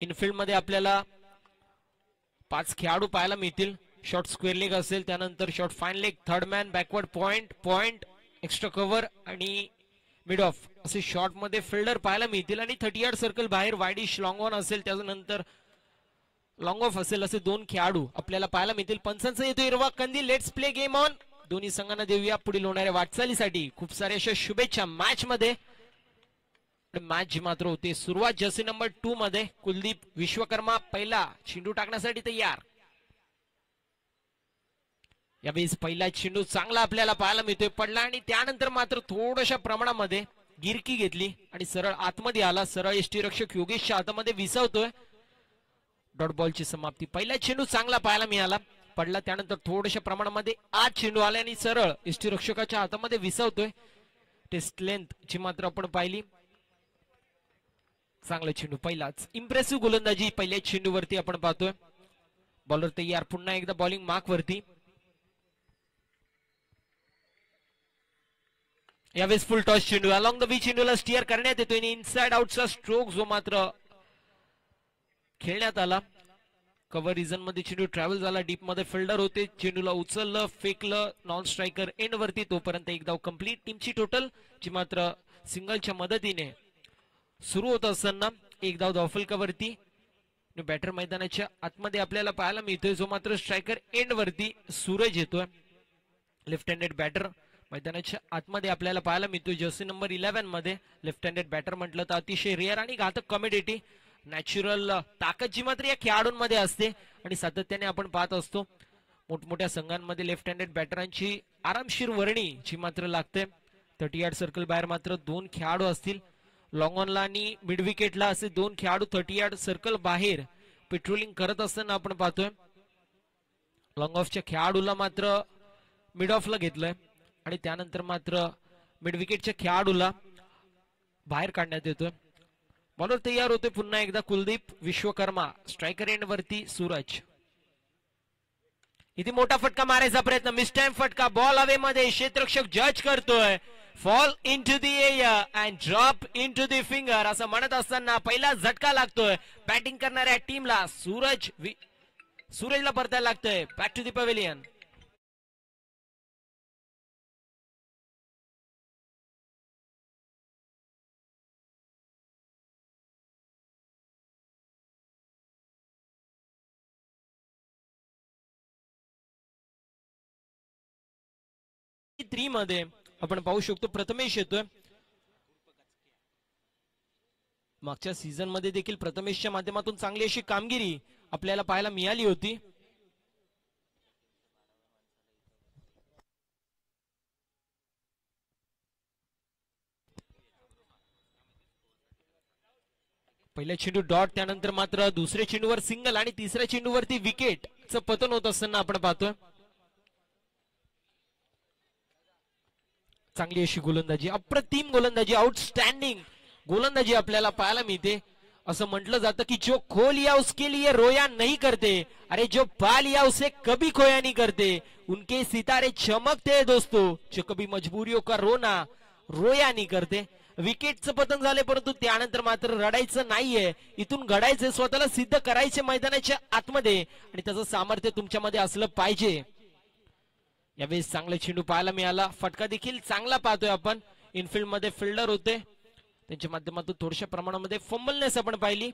Enfield मध्ये आपल्याला 5 खेळाडू पाहायला मिळतील. शॉर्ट स्क्वेअर लेग असेल, त्यानंतर short fine leg, third man, backward point, point, extra cover आणि मिड ऑफ असे शॉर्ट मध्ये फिल्डर पाहायला मिळतील. आणि 30 यार्ड सर्कल बाहेर वाईडिश लॉंग ऑन असेल, त्यानंतर लॉंग ऑफ असेल, असे 2 खेळाडू आपल्याला पाहायला मिळतील. पंचांचा येतो हिरवा कंदील. Let's play game on. दोन्ही संघांना देऊया पुढील होणाऱ्या वाटचालीसाठी खूप साऱ्या अशा शुभेच्छा मॅच मध्ये. मॅच मात्र होते सुरुवात जर्सी नंबर 2 मध्ये. कुलदीप विश्वकर्मा पहिला चेंडू टाकण्यासाठी तयार. यावेळेस पहिला चेंडू चांगला आपल्याला पाहायला मिळतोय, पडला आणि त्यानंतर मात्र थोड्याशा प्रमाणामध्ये गिरकी घेतली आणि सरळ आतमध्ये आला. सरळ यष्टीरक्षक योगेशच्या हातामध्ये विसावतोय. डॉट बॉलची समाप्ती. पहिला चेंडू चांगला पाहायला मिळाला, पडला, त्यानंतर थोड्याशा प्रमाणामध्ये आत चेंडू आला आणि सरळ यष्टीरक्षकाच्या हातामध्ये विसावतोय. टेस्ट लेंथ ची मात्र आपण पाहिली. चांगला चेंडू, पहिलाच इम्प्रेसिव्ह गोलंदाजी पहिल्या चेंडूवरती आपण पाहतोय. बॉलर तयार, पुन्हा एकदा बॉलिंग मार्क वरती. यावेळेस फुल टॉस चेंडू अलॉंग द बी चेंडूला स्टिअर करण्यात येतोय. इनसाइड आउटचा स्ट्रोक जो मात्र खेळण्यात आला. कव्हर रिजन मध्ये चेंडू ट्रॅव्हल झाला, डीप मध्ये फिल्डर होते, चेंडूला उचललं, फेकलं नॉन स्ट्रायकर एंड वरती. तोपर्यंत एक धाव कंप्लीट. टीमची टोटल ची मात्र सिंगलच्या मदतीने सुरू होत असताना एक धाव धावफलकावरती. बॅटर मैदानाच्या आतमध्ये आपल्याला पाहायला मिळतोय, जो मात्र स्ट्रायकर एंड वरती सूरज येतोय. लेफ्ट हँडेड बॅटर मैदानाच्या आतमध्ये आपल्याला पाहायला मिळतोय. जर्सी नंबर 11 मध्ये लेफ्ट हँडेड बॅटर म्हटलं तर अतिशय रेअर आणि घातक कॉमेडिटी. नॅचरल ताकद जी मात्र या खेळाडूंमध्ये असते आणि सातत्याने आपण पाहत असतो मोठमोठ्या संघांमध्ये लेफ्ट हँडेड बॅटरांची आरामशीर वर्णी जी मात्र लागते. 30 यार्ड सर्कल बाहेर मात्र 2 खेळाडू असतील. लॉंग ऑनला आणि मिड विकेटला असे 2 खेळाडू 30 यार्ड सर्कल बाहेर पेट्रोलिंग करत असताना आपण पाहतोय. लॉंग ऑफच्या खेळाडूला मात्र मिड ऑफला घेतलंय आणि त्यानंतर मात्र मिड विकेटच्या खेळाडूला बाहेर काढण्यात येतोय. बॉलर तयार होते पुन्हा एकदा कुलदीप विश्वकर्मा. स्ट्रायकर एंड वरती सूरज. इथे मोठा फटका मारायचा प्रयत्न, मिस टाइम फटका. बॉल हवे मध्ये, क्षेत्ररक्षक जज करतोय. Fall into the air and drop into the finger असं म्हणत असताना पहिला झटका लागतोय बॅटिंग करणाऱ्या टीमला. सूरजला परतायला लागतोय. Back to the pavilion. Three मध्ये आपण पाहू शकतो प्रथमेश येतोय. मागच्या सीझन मध्ये देखील प्रथमेशच्या माध्यमातून चांगली अशी कामगिरी आपल्याला पाहायला मिळाली होती. पहिल्या चेंडू डॉट, त्यानंतर मात्र दुसऱ्या चेंडूवर सिंगल आणि तिसऱ्या चेंडूवरती विकेटचं पतन होत असताना आपण पाहतोय. चांगली अशी गोलंदाजी, अप्रतिम गोलंदाजी, आउटस्टँडिंग गोलंदाजी आपल्याला पाहायला मिळते. असं म्हटलं जातं की जो खो लिया उसके लिए रोया नहीं करते, अरे जो पा लिया उसे कभी खोया नहीं करते. उनके सितारे चमकते हैं दोस्तों, जो कभी मजबूरियों का रोया नहीं करते. विकेटचं पतन झाले, परंतु त्यानंतर मात्र रडायचं नाहीये. इथून घडायचं, स्वतःला सिद्ध करायचे मैदानाच्या आतमध्ये आणि त्याचं सामर्थ्य तुमच्यामध्ये असलं पाहिजे. यावेळेस चांगला चेंडू पाहायला मिळाला. फटका देखील चांगला पाहतोय आपण. इनफिल्ड मध्ये फिल्डर होते, त्यांच्या माध्यमातून थोड्याशा प्रमाणामध्ये फंबलनेस आपण पाहिली,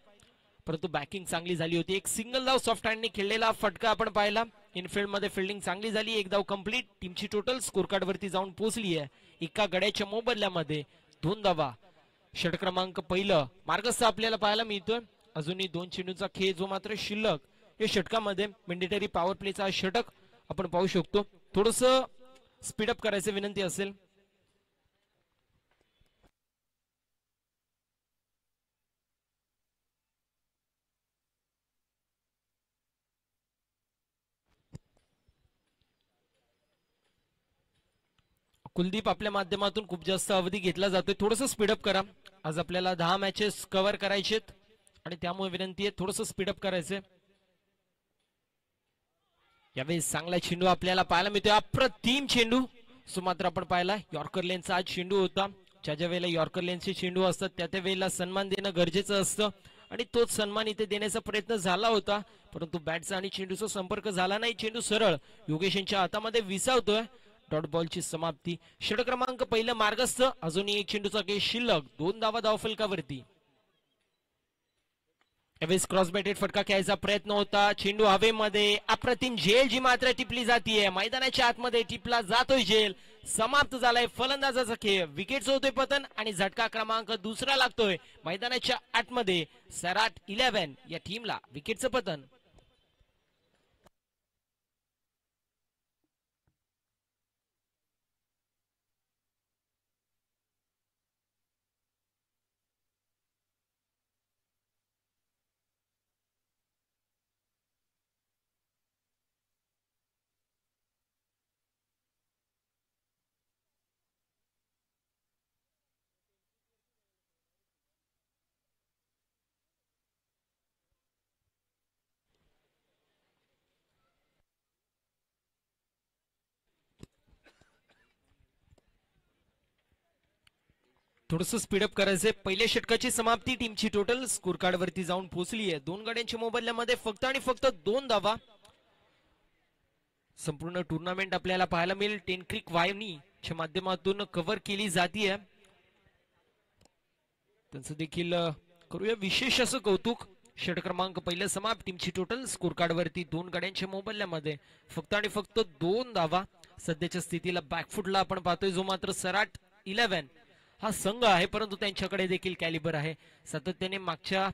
परंतु बॅकिंग चांगली झाली होती. एक सिंगल धाव सॉफ्ट हँडने खेळलेला फटका आपण पाहिला. इनफिल्ड मध्ये फिल्डिंग चांगली झाली. एक धाव कंप्लीट. टीमची टोटल स्कोर कार्ड वरती जाऊन पोहोचली आहे. एका गड्याच्या मोबदल्यामध्ये 2 धावा. षटक क्रमांक पहिलं मार्गस्थ आपल्याला पाहायला मिळतोय. अजूनही 2 चेंडूचा खेळ जो मात्र शिल्लक या षटकामध्ये मॅन्डेटरी पॉवर प्लेचा षटक आपण पाहू शकतो. थोडस स्पीडअप करायचं विनंती असेल. कुलदीप आपल्या माध्यमातून खूप जास्त अवधी घेतला जातोय, थोडस स्पीडअप करा. आज आपल्याला 10 मॅचेस कव्हर करायचेत आणि त्यामुळे विनंती आहे थोडस स्पीडअप करायचंय. यावेळेस चांगला चेंडू आपल्याला पाहायला मिळतोय. अप्रतिम चेंडू सुमात्र आपण पाहिला. यॉर्कर लेनचा आज चेंडू होता. ज्या ज्या वेळेला यॉर्कर लेनचे चेंडू असतात त्या त्या वेळेला सन्मान देणं गरजेचं असतं आणि तोच सन्मान इथे देण्याचा प्रयत्न झाला होता, परंतु बॅटचा आणि चेंडूचा संपर्क झाला नाही. चेंडू सरळ योगेश यांच्या हातामध्ये विसावतोय. डॉट बॉलची समाप्ती. षटक क्रमांक पहिलं मार्गस्थ. अजूनही एक चेंडूचा खेळ शिल्लक. 2 धावा धावफलकावरती. यावेळेस क्रॉस बॅटेड फटका खेळायचा प्रयत्न होता. चेंडू हवेमध्ये. अप्रतिम झेल जी मात्र टिपली जातीये. मैदानाच्या आतमध्ये टिपला जातोय झेल. समाप्त झालाय फलंदाजाचा खेळ. विकेटचं होतोय पतन आणि झटका क्रमांक दुसरा लागतोय. मैदानाच्या आतमध्ये सराट 11 या टीमला विकेटचं पतन. थोडस स्पीडअप करायचंय. पहिल्या षटकाची समाप्ती. टीमची टोटल स्कोर कार्ड वरती जाऊन पोहोचली आहे. 2 गाड्यांच्या मोबदल्यामध्ये फक्त आणि फक्त 2 धावा. संपूर्ण टुर्नामेंट आपल्याला पाहायला मिळेल. टेन क्रिक वाहिनीच्या माध्यमातून कव्हर केली जातीये. त्यांचं देखील करूया विशेष असं कौतुक. षटक क्रमांक पहिलं समाप्त. टीमची टोटल स्कोर कार्ड वरती 2 गाड्यांच्या मोबदल्यामध्ये फक्त आणि फक्त 2 धावा. सध्याच्या स्थितीला बॅकफुटला आपण पाहतोय जो मात्र सराट 11 हा संघ आहे, परंतु त्यांच्याकडे देखील कॅलिबर आहे. सातत्याने मागच्या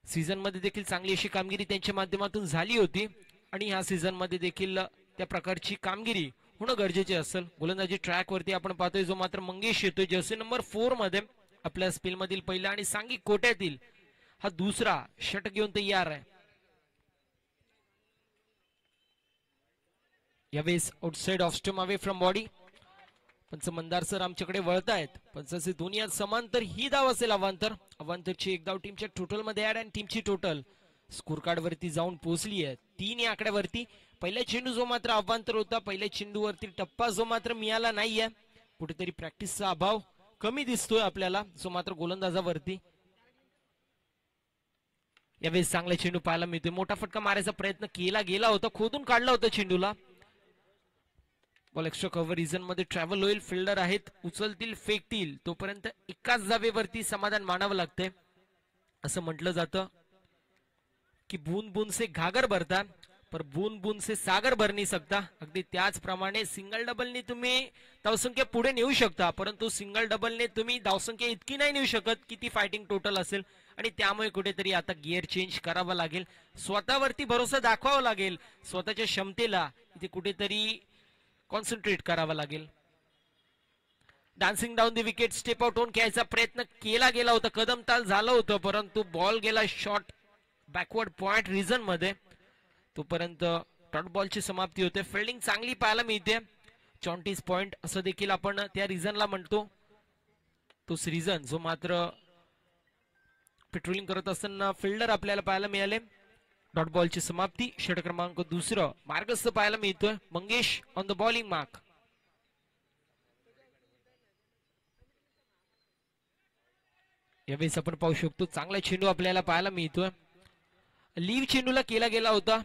सीझन मध्ये देखील चांगली अशी कामगिरी त्यांच्या माध्यमातून झाली होती आणि ह्या सीझन मध्ये देखील त्या प्रकारची कामगिरी होणं गरजेचे असेल. गोलंदाजी ट्रॅक वरती आपण पाहतोय जो मात्र मंगेश येतोय जर्सी नंबर 4 मध्ये. आपल्या स्पेल मधील पहिला आणि सांगी कोट्यातील हा दुसरा षटक घेऊन तयार आहे. यावेळेस outside off stump away from body. पंच मंदार सर आमच्याकडे वळतायत. पंचाचे दोन्ही समांतर ही धाव असेल अवांतर. अवांतरची एक धाव टीमच्या टोटल मध्ये ऍड आणि टीमची टोटल स्कोर कार्ड वरती जाऊन पोहोचली आहे 3 या आकड्यावरती. पहिला चेंडू जो मात्र अवांतर होता, पहिल्या चेंडूवरती टप्पा जो मात्र मिळाला नाहीये. कुठेतरी प्रॅक्टिसचा अभाव कमी दिसतोय आपल्याला जो मात्र गोलंदाजावरती. यावेळेस चांगला चेंडू पाहायला मिळतोय. मोठा फटका मारायचा प्रयत्न केला गेला होता. खोदून काढला होता चेंडूला. बॉल एक्स्ट्रा कव्हर रिजन मध्ये ट्रॅव्हल होईल. फिल्डर आहेत, उचलतील फेकतील तोपर्यंत एकाच जागेवरती समाधान मानावं लागतंय. असं म्हटलं जातं की बूंद बूंद से घागर भरता पर बूंद बूंद से सागर भर नाही सकता. अगदी त्याचप्रमाणे सिंगल डबलने तुम्ही धावसंख्या पुढे नेऊ शकता, परंतु सिंगल डबलने तुम्ही धावसंख्या इतकी नाही नेऊ शकत की ती फायटिंग टोटल असेल. आणि त्यामुळे कुठेतरी आता गिअर चेंज करावा लागेल. स्वतःवरती भरोसा दाखवावा लागेल. स्वतःच्या क्षमतेला इथे कुठेतरी कॉन्सन्ट्रेट करावा लागेल. Dancing down the wicket step out होऊन खेळायचा प्रयत्न केला गेला होता. कदम ताल झालं होतं, परंतु बॉल गेला शॉर्ट बॅकवर्ड पॉइंट रिजन मध्ये. तोपर्यंत डॉट बॉलची समाप्ती होते. फिल्डिंग चांगली पाहायला मिळते. 34 पॉइंट असं देखील आपण त्या रिजनला म्हणतो. तोच रिजन जो मात्र पेट्रोलिंग करत असताना फिल्डर आपल्याला पाहायला मिळाले. डॉट बॉलची समाप्ती. षटक क्रमांक दुसरं मार्गस्थ पाहायला मिळतोय. Mangesh on the bowling mark. यावेळेस आपण पाहू शकतो चांगला चेंडू आपल्याला पाहायला मिळतोय. लीव चेंडूला केला गेला होता.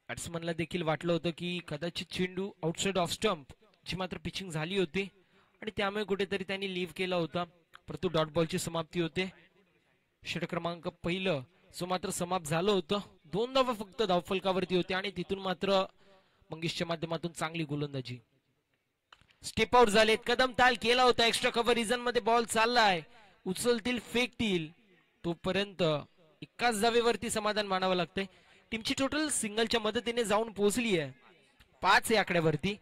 बॅट्समनला देखील वाटलं होतं की कदाचित चेंडू आउटसाइड ऑफ स्टंप ची मात्र पिचिंग झाली होती आणि त्यामुळे कुठेतरी त्यांनी लीव केला होता. परंतु डॉट बॉलची समाप्ती होते. षटक क्रमांक पहिलं जो मात्र समाप्त झालं होतं. 2 धावा फक्त धावफलकावरती होते आणि तिथून मात्र मंगेशच्या माध्यमातून चांगली गोलंदाजी. स्टेप आउट झालेत. कदम ताल केला होता. एक्स्ट्रा कव्हर रिजन मध्ये बॉल चाललाय. उचलतील फेकतील तोपर्यंत एकाच जावेवरती समाधान मानावं लागतंय. टीमची टोटल सिंगलच्या मदतीने जाऊन पोहोचली आहे 5 या आकड्यावरती.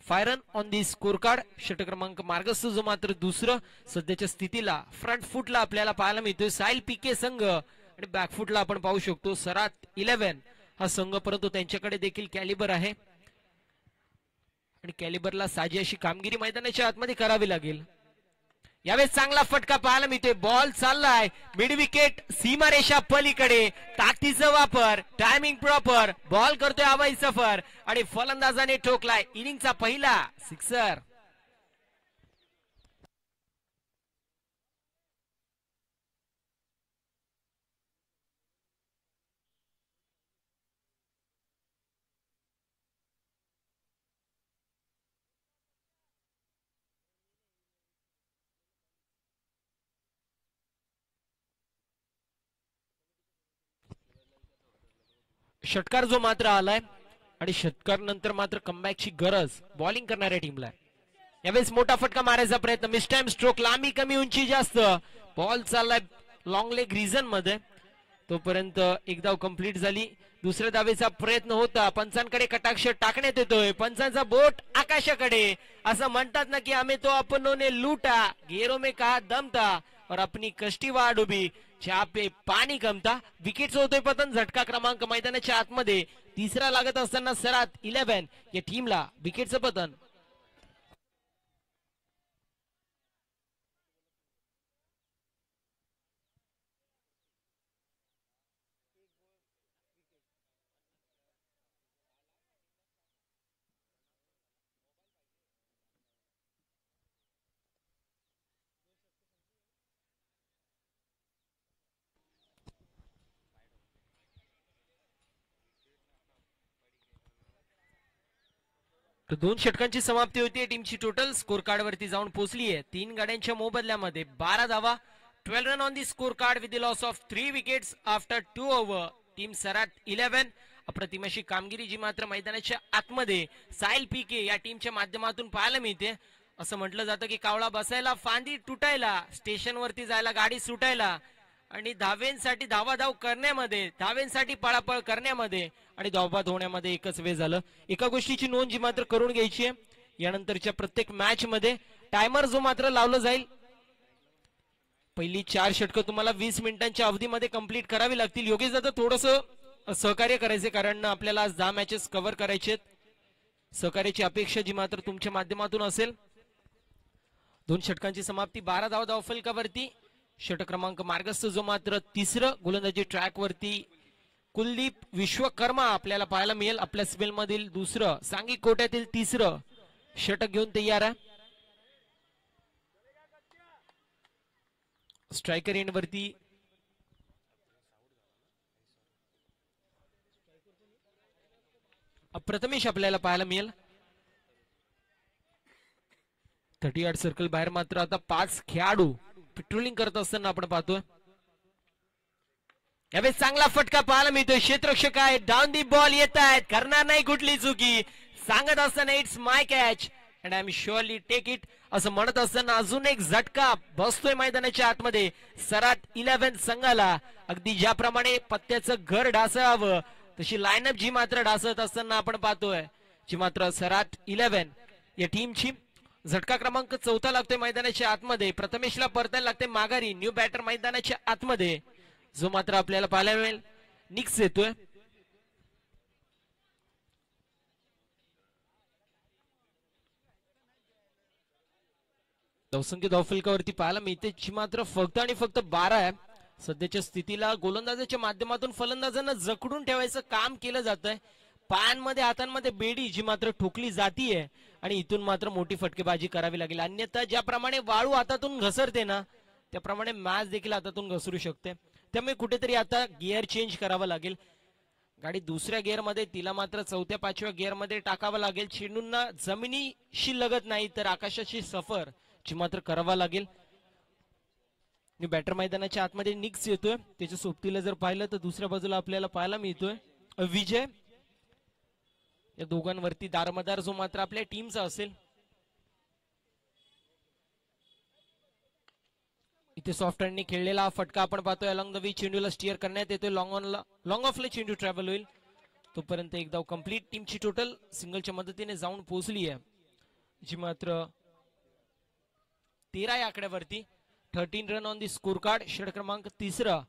Five run on the scorecard. षटक क्रमांक मार्गस्थ जो मात्र दुसरं सध्याच्या स्थितीला फ्रंट फुटला आपल्याला पाहायला मिळतोय साहिल पीके संघ आणि बॅक फुटला आपण पाहू शकतो सराट 11 हा संघ. परंतु त्यांच्याकडे देखील कॅलिबर आहे आणि कॅलिबरला साजी अशी कामगिरी मैदानाच्या आतमध्ये करावी लागेल. यावेळेस चांगला फटका पाहायला मिळतोय. बॉल चाललाय मिड विकेट सीमारेषा पलीकडे. ताकदीचा वापर, टायमिंग प्रॉपर. बॉल करतोय हवाई सफर आणि फलंदाजाने ठोकलाय इनिंगचा पहिला सिक्सर. षटकार जो मात्र आलाय आणि षटकार नंतर मात्र कमबॅकची गरज बॉलिंग करणाऱ्या टीमला. यावेळेस मोठा फटका मारायचा प्रयत्न, मिस टाइम स्ट्रोक, लांबी कमी उंची जास्त, बॉल चाललाय लॉंग लेग रिजन मध्ये. तोपर्यंत एक धाव कंप्लीट झाली. दुसऱ्या धावेचा प्रयत्न होता, पंचांकडे कटाक्ष टाकण्यात येतोय, पंचांचा बोट आकाशाकडे. असं म्हणतात ना की आम्ही तो अपनों ने लूटा, घेरो में कहा दम था और अपनी कष्टी वाट डुबी, जहाँ पे पाणी कम था. विकेट होतोय पतन, झटका क्रमांक मैदानाच्या आतमध्ये. तिसरा लागत असताना सरात 11 या टीमला विकेटचं पतन. तर 2 षटकांची समाप्ती होती. टीमची टोटल स्कोर कार्ड वरती जाऊन पोहोचली आहे 3 गाड्यांच्या मोबदल्यामध्ये 12 धावा. 12 run on the scorecard with the loss of 3 wickets after 2 over. Team सराट 11. अप्रतिम अशी कामगिरी जी मात्र मैदानाच्या आतमध्ये साहिल पीके या टीमच्या माध्यमातून पाहायला मिळते. असं म्हटलं जातं की कावळा बसायला फांदी तुटायला, स्टेशनवरती जायला गाडी सुटायला आणि धावेंसाठी धावाधाव करण्यामध्ये, धावेंसाठी पळापळ करण्यामध्ये आणि धावबाद होण्यामध्ये एकच वेळ झालं. एका गोष्टीची नोंद जी मात्र करून घ्यायची आहे, यानंतरच्या प्रत्येक मॅच मध्ये टायमर जो मात्र लावलं जाईल, पहिली 4 षटकं तुम्हाला 20 मिनिटांच्या अवधीमध्ये कंप्लीट करावी लागतील. योगेश दादा थोडंसं सहकार्य करायचे, कारण आपल्याला आज 10 मॅचेस कव्हर करायचे आहेत. सहकार्याची अपेक्षा जी मात्र तुमच्या माध्यमातून असेल. 2 षटकांची समाप्ती 12 धावा धावफलकावरती. षटक क्रमांक मार्गस्थ जो मात्र तिसरं गोलंदाजी ट्रॅक वरती कुलदीप विश्वकर्मा आपल्याला पाहायला मिळेल. आपल्या स्पेल मधील दुसरं, सांघिक कोट्यातील तिसरं षटक घेऊन तयार आहे. स्ट्रायकर एंड वरती प्रथमेश आपल्याला पाहायला मिळेल. 38 सर्कल बाहेर मात्र आता 5 खेळाडू पेट्रोलिंग करत असताना आपण पाहतोय. यावेळेस चांगला फटका पाहायला मिळतोय. क्षेत्ररक्षक आहे, डाऊन दी बॉल येत आहेत, करणार नाही कुठली चुकी, सांगत असताना it's my catch and I am surely take it असं म्हणत असताना अजून एक झटका बसतोय मैदानाच्या आतमध्ये सराट 11 संघाला. अगदी ज्याप्रमाणे पत्त्याचं घर ढासळावं तशी लाईनअप जी मात्र ढासळत असताना आपण पाहतोय, जी मात्र सराट 11 या टीमची. झटका क्रमांक 4 लागतोय मैदानाच्या आतमध्ये. प्रथमेशला परतायला लागते माघारी. न्यू बॅटर मैदानाच्या आतमध्ये जो मात्र आपल्याला पाहायला मिळेल निक्स येतोय. धावसंख्य धावफलकावरती पाहायला मिळते जी मात्र फक्त आणि फक्त 12 आहे. सध्याच्या स्थितीला गोलंदाजाच्या माध्यमातून फलंदाजांना जखडून ठेवायचं काम केलं जात आहे. पायांमध्ये हातांमध्ये बेडी जी मात्र ठोकली जातीये आणि इथून मात्र मोठी फटकेबाजी करावी लागेल. अन्यथा ज्याप्रमाणे वाळू हातातून घसरते ना, त्याप्रमाणे मॅच देखील हातातून घसरू शकते. त्यामुळे कुठेतरी आता गिअर चेंज करावं लागेल. गाडी दुसऱ्या गिअर मध्ये, तिला मात्र 4थ्या 5व्या गिअर मध्ये टाकावं लागेल. चेंडूंना जमिनीशी लगत नाही तर आकाशाची सफर जी मात्र करावा लागेल. बॅटर मैदानाच्या आतमध्ये निक्स येतोय. त्याच्या सोबतीला जर पाहिलं तर दुसऱ्या बाजूला आपल्याला पाहायला मिळतोय विजय. या दोघांवरती दारमदार जो मात्र आपल्या टीमचा असेल. इथे सॉफ्ट हँडने खेळलेला हा फटका आपण पाहतोय. अलॉंग द वी चेंडूला स्टिअर करण्यात येतोय. लॉंग ऑफला चेंडू ट्रॅव्हल होईल. तोपर्यंत एक धाव कंप्लीट. टीमची टोटल सिंगलच्या मदतीने जाऊन पोहोचली आहे, जी मात्र 13 या आकड्यावरती. 13 run on the scorecard. षटक क्रमांक 3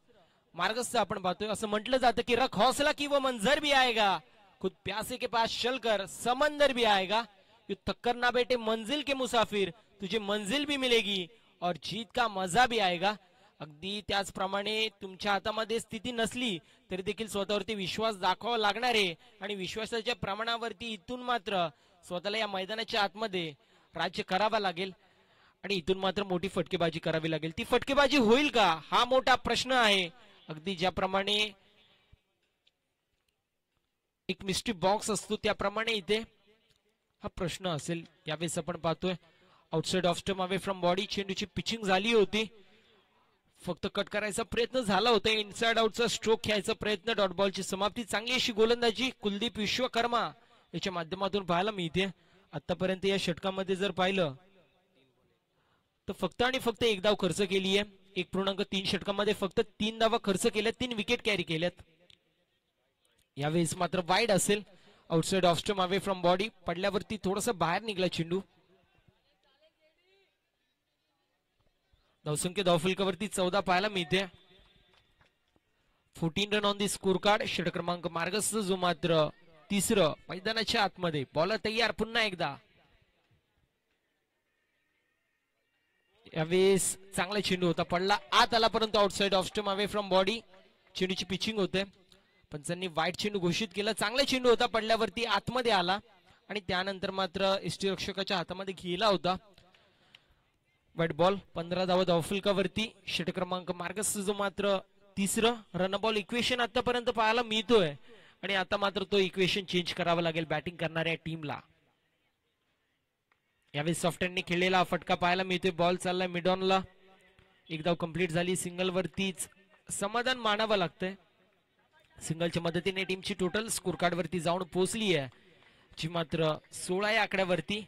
मार्गस्थ आपण पाहतोय. असं म्हटलं जातं की रख हौसला की वो मंजर भी आएगा, खुद प्यासे के पास चलकर समंदर भी आएगा, यू थक्कर ना बेटे मंजिल के मुसाफिर, तुझे मंजिल भी मिलेगी और जीत का मजा भी आएगा. अगदी त्याचप्रमाणे तुमच्या हातामध्ये स्थिती नसली तरी देखील स्वतःवरती विश्वास दाखवावा लागणार आहे आणि विश्वासाच्या प्रमाणावरती इथून मात्र स्वतःला या मैदानाच्या आतमध्ये राज्य करावा लागेल आणि इथून मात्र मोठी फटकेबाजी करावी लागेल. ती फटकेबाजी होईल का, हा मोठा प्रश्न आहे. अगदी ज्याप्रमाणे एक मिस्ट्री बॉक्स असतो त्याप्रमाणे इथे हा प्रश्न असेल. यावेळेस आपण पाहतोय outside off stump away from body. चेंडूची पिचिंग झाली होती. फक्त कट करायचा प्रयत्न झाला होता, इनसाइड आउटचा स्ट्रोक खेळायचा प्रयत्न, डॉट बॉलची समाप्ती. चांगली अशी गोलंदाजी कुलदीप विश्वकर्मा याच्या माध्यमातून पाहायला मिळते. आतापर्यंत या षटकामध्ये जर पाहिलं तर फक्त आणि फक्त एक धाव खर्च केली आहे. 1.3 षटकामध्ये फक्त 3 धावा खर्च केल्या, 3 विकेट कॅरी केल्यात. यावेळेस मात्र वाईड असेल, outside off stump away from body, पडल्यावरती थोडासा बाहेर निघला चेंडू. धावसंख्या धावफलकावरती 14 पाहायला मिळते. 14 run on the scorecard. षटक क्रमांक मार्गस्थ जो मात्र तिसरं मैदानाच्या आतमध्ये. बॉलर तयार पुन्हा एकदा. यावेळेस चांगला चेंडू होता, पडला आत आला, परंतु outside off stump away from body. चेंडूची पिचिंग होते, पंचांनी वाईट चेंडू घोषित केला. चांगला चेंडू होता, पडल्यावरती आतमध्ये आला आणि त्यानंतर मात्र यष्टीरक्षकाच्या हातामध्ये गेला होता. वाईट बॉल. 15 धावा धावफलकावरती. षटक क्रमांक मार्गस्थ जो मात्र तिसरं रन बॉल इक्वेशन आतापर्यंत पाहायला मिळतोय आणि आता मात्र तो इक्वेशन चेंज करावा लागेल बॅटिंग करणाऱ्या टीमला. यावेळी सॉफ्ट हँडने खेळलेला फटका पाहायला मिळतोय. बॉल चाललाय मिड ऑनला. एक धाव कंप्लीट झाली. सिंगल वरतीच समाधान मानावं लागतंय. सिंगलच्या मदतीने टीमची टोटल स्कोर कार्ड वरती जाऊन पोहोचली आहे, जी मात्र 16 या आकड्यावरती.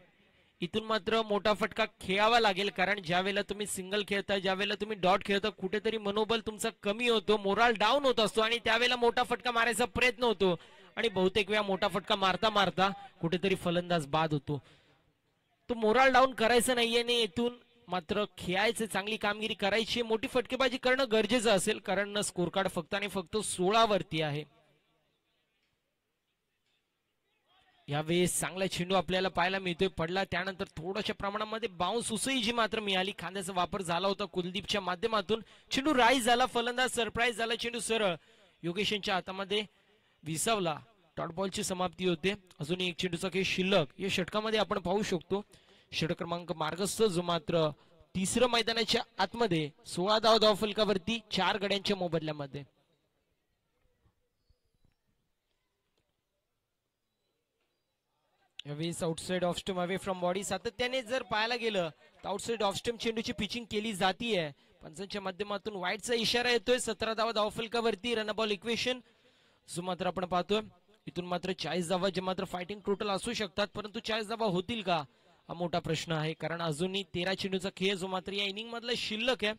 इथून मात्र मोठा फटका खेळावा लागेल, कारण ज्या वेळेला तुम्ही सिंगल खेळता, ज्या वेळेला तुम्ही डॉट खेळता, कुठेतरी मनोबल तुमचा कमी होतो, मोराल डाऊन होत असतो आणि त्यावेळेला मोठा फटका मारायचा प्रयत्न होतो आणि बहुतेक वेळा मोठा फटका मारता मारता कुठेतरी फलंदाज बाद होतो. तो मोराल डाऊन करायचं नाहीये आणि इथून मात्र खेळायचं, चांगली कामगिरी करायची, मोठी फटकेबाजी करणं गरजेचं असेल, कारण स्कोर कार्ड फक्त आणि फक्त 16 वरती आहे. यावेळेस चांगला चेंडू आपल्याला पाहायला मिळतोय, पडला. त्यानंतर थोड्याशा प्रमाणामध्ये बाउन्स उसळी जी मात्र मिळाली, खांद्याचा वापर झाला होता कुलदीपच्या माध्यमातून. चेंडू राईज झाला, फलंदाज सरप्राईज झाला, चेंडू सरळ योगेश यांच्या हातामध्ये विसावला. डॉट बॉलची समाप्ती होते. अजून एक चेंडूचा खेळ शिल्लक या षटकामध्ये आपण पाहू शकतो. षटक क्रमांक मार्गस्थ जो मात्र तिसरं मैदानाच्या आतमध्ये. 16 धाव धावफलकावरती 4 गड्यांच्या मोबदल्यामध्ये. यावेळेस outside off stump away from body. सातत्याने जर पाहायला गेलं तर आउटसाइड ऑफ स्टंप चेंडूची पिचिंग केली जातीये. पंचांच्या माध्यमातून वाईटचा इशारा येतोय. 17 धावा धावफलकावरती रन बॉल इक्वेशन जो मात्र आपण पाहतोय. इथून मात्र 40 धावा जे मात्र फायटिंग टोटल असू शकतात, परंतु 40 धावा होतील का हा मोठा प्रश्न आहे, कारण अजूनही 13 चेंडूचा खेळ जो मात्र या इनिंग मधला शिल्लक आहे.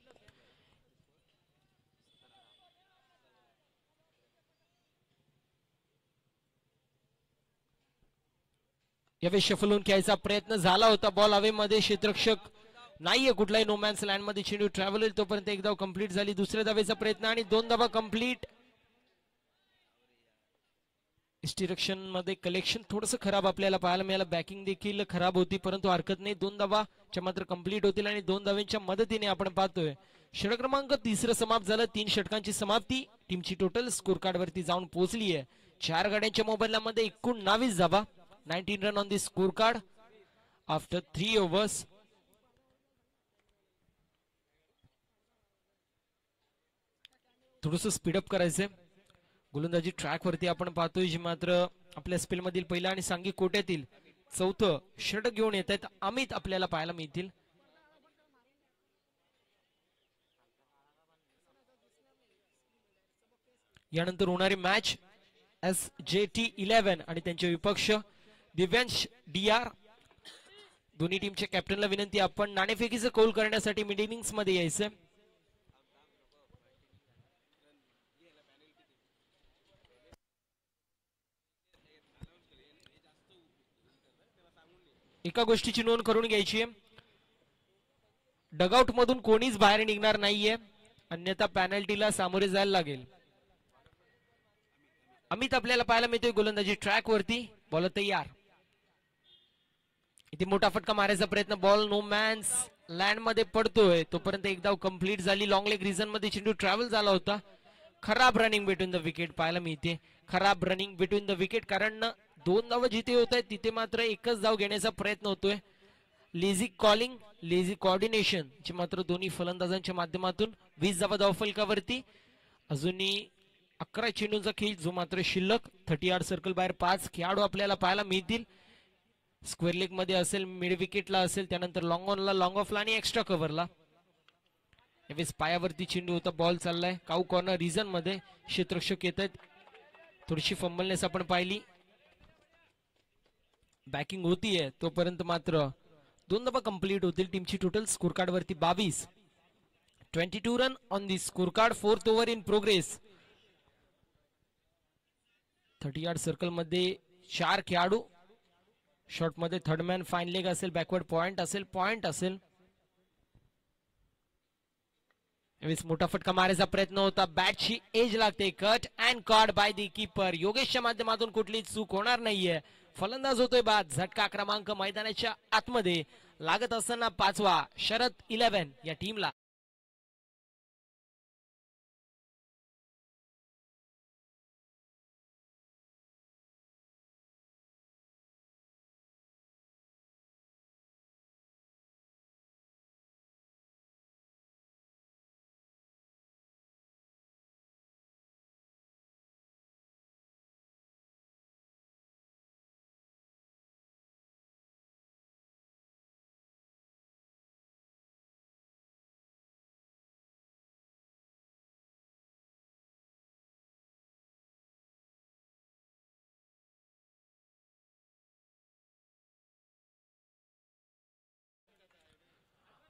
यावेळी शफल होऊन खेळायचा प्रयत्न झाला होता. बॉल हवेमध्ये, क्षेत्ररक्षक नाहीये कुठलाही. नोमॅन्स लँड मध्ये चेंडू ट्रॅव्हल होईल तोपर्यंत एक धाव कंप्लीट झाली. दुसऱ्या धावेचा प्रयत्न आणि 2 धावा कंप्लीट. यष्टीरक्षण मध्ये कलेक्शन थोडंसं खराब आपल्याला पाहायला मिळालं. बॅकिंग देखील खराब होती, परंतु हरकत नाही. 2 धावाच्या मात्र कंप्लीट होतील आणि 2 धाव्यांच्या मदतीने आपण पाहतोय षटक क्रमांक तिसरं समाप्त झालं. 3 षटकांची समाप्ती. टीमची टोटल स्कोर कार्ड वरती जाऊन पोहोचली आहे 4 गाड्यांच्या मोबदल्यामध्ये 19 धावा. 19 run on the score card after 3 overs. थोडंसं स्पीडअप करायचंय. गोलंदाजी ट्रॅक वरती आपण पाहतोय, जी मात्र आपल्या स्पेल मधील पहिला आणि सांगी कोट्यातील 4थं षटक घेऊन येत आहेत अमित आपल्याला पाहायला मिळतील. यानंतर होणारी मॅच SJT11 आणि त्यांचे विपक्ष दिव्यांश DR. दोन्ही टीमच्या कॅप्टनला विनंती, आपण नाणेफेकीचं कौल करण्यासाठी मिड इनिंग्स मध्ये यायचं. एका गोष्टीची नोंद करून घ्यायची आहे, डगआउट मधून कोणीच बाहेर निघणार नाहीये, अन्यथा पॅनल्टीला सामोरे जायला लागेल. अमित आपल्याला पाहायला मिळतोय गोलंदाजी ट्रॅक वरती. बॉल तयार. इथे मोठा फटका मारायचा प्रयत्न. बॉल नो मॅन्स लँड मध्ये पडतोय तोपर्यंत एक धाव कंप्लीट झाली. लॉंग लेग रिजन मध्ये चेंडू ट्रॅव्हल झाला होता. खराब रनिंग बिटवीन द विकेट पाहायला मिळते. खराब रनिंग बिटवीन द विकेट, कारण 2 धावा जिथे होत आहेत तिथे मात्र एकच धाव घेण्याचा प्रयत्न होतोय. लेझी कॉलिंग, लेझी कोऑर्डिनेशन ची मात्र दोन्ही फलंदाजांच्या माध्यमातून 20 धावा धावफलकावरती. अजूनही 11 चेंडूंचा खेळ जो मात्र शिल्लक. 30 यार्ड सर्कल बाहेर 5 खेळाडू आपल्याला पाहायला मिळतील. स्क्वेअर लेग मध्ये असेल, मिड विकेटला असेल, त्यानंतर लॉंग ऑनला, लॉंग ऑफला आणि एक्स्ट्रा कव्हरला. यावेळेस पायावरती चेंडू होता, बॉल चाललाय काऊ कॉर्नर रिजन मध्ये. क्षेत्ररक्षक येत आहेत, थोडीशी फंबलनेस आपण पाहिली. बॅकिंग होतीये तोपर्यंत मात्र 2 धावा कंप्लीट होतील. टीमची टोटल स्कोर कार्ड वरती 22. 22 run on the scorecard. 4th over in progress. 30 yard circle मध्ये 4 खेळाडू. शॉट मध्ये थर्ड मॅन, फाईन लेग असेल, बॅकवर्ड पॉइंट असेल, पॉइंट असेल. मोठा फटका मारायचा प्रयत्न होता, बॅटची एज लागते. Cut and caught by the keeper. योगेशच्या माध्यमातून कुठली चूक होणार नाहीये. फलंदाज होतोय बाद. झटका क्रमांक मैदानाच्या आतमध्ये लागत असताना 5वा शरद 11 या टीमला.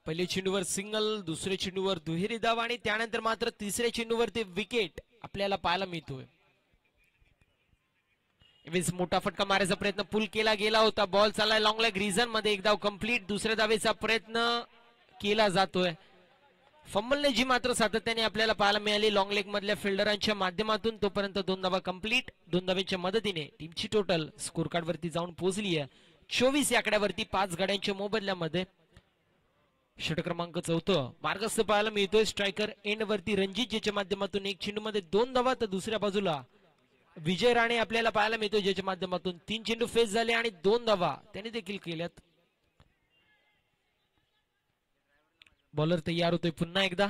पहिल्या चेंडूवर सिंगल, दुसऱ्या चेंडूवर दुहेरी धाव आणि त्यानंतर मात्र तिसऱ्या चेंडूवर ते विकेट आपल्याला पाहायला मिळतोय. मोठा फटका मारायचा प्रयत्न पुल केला गेला होता. बॉल चाललाय लॉंग लेग रिजन मध्ये. एक धाव कंप्लीट. दुसऱ्या धावेचा प्रयत्न केला जातोय. फंबलने जी मात्र सातत्याने आपल्याला पाहायला मिळाली लॉंग लेग मधल्या फिल्डरांच्या माध्यमातून. तोपर्यंत 2 धावा कंप्लीट. 2 धावेच्या मदतीने टीमची टोटल स्कोर कार्ड वरती जाऊन पोहोचली आहे 24 या आकड्यावरती 5 गड्यांच्या मोबदल्यामध्ये. षटक क्रमांक 4 मार्गस्थ पाहायला मिळतोय. स्ट्रायकर एंड वरती रणजित ज्याच्या माध्यमातून एक चेंडू मध्ये 2 धावा, तर दुसऱ्या बाजूला विजय राणे आपल्याला पाहायला मिळतोय ज्याच्या माध्यमातून 3 चेंडू फेस झाले आणि 2 धावा त्याने देखील केल्यात. बॉलर तयार होतोय पुन्हा एकदा.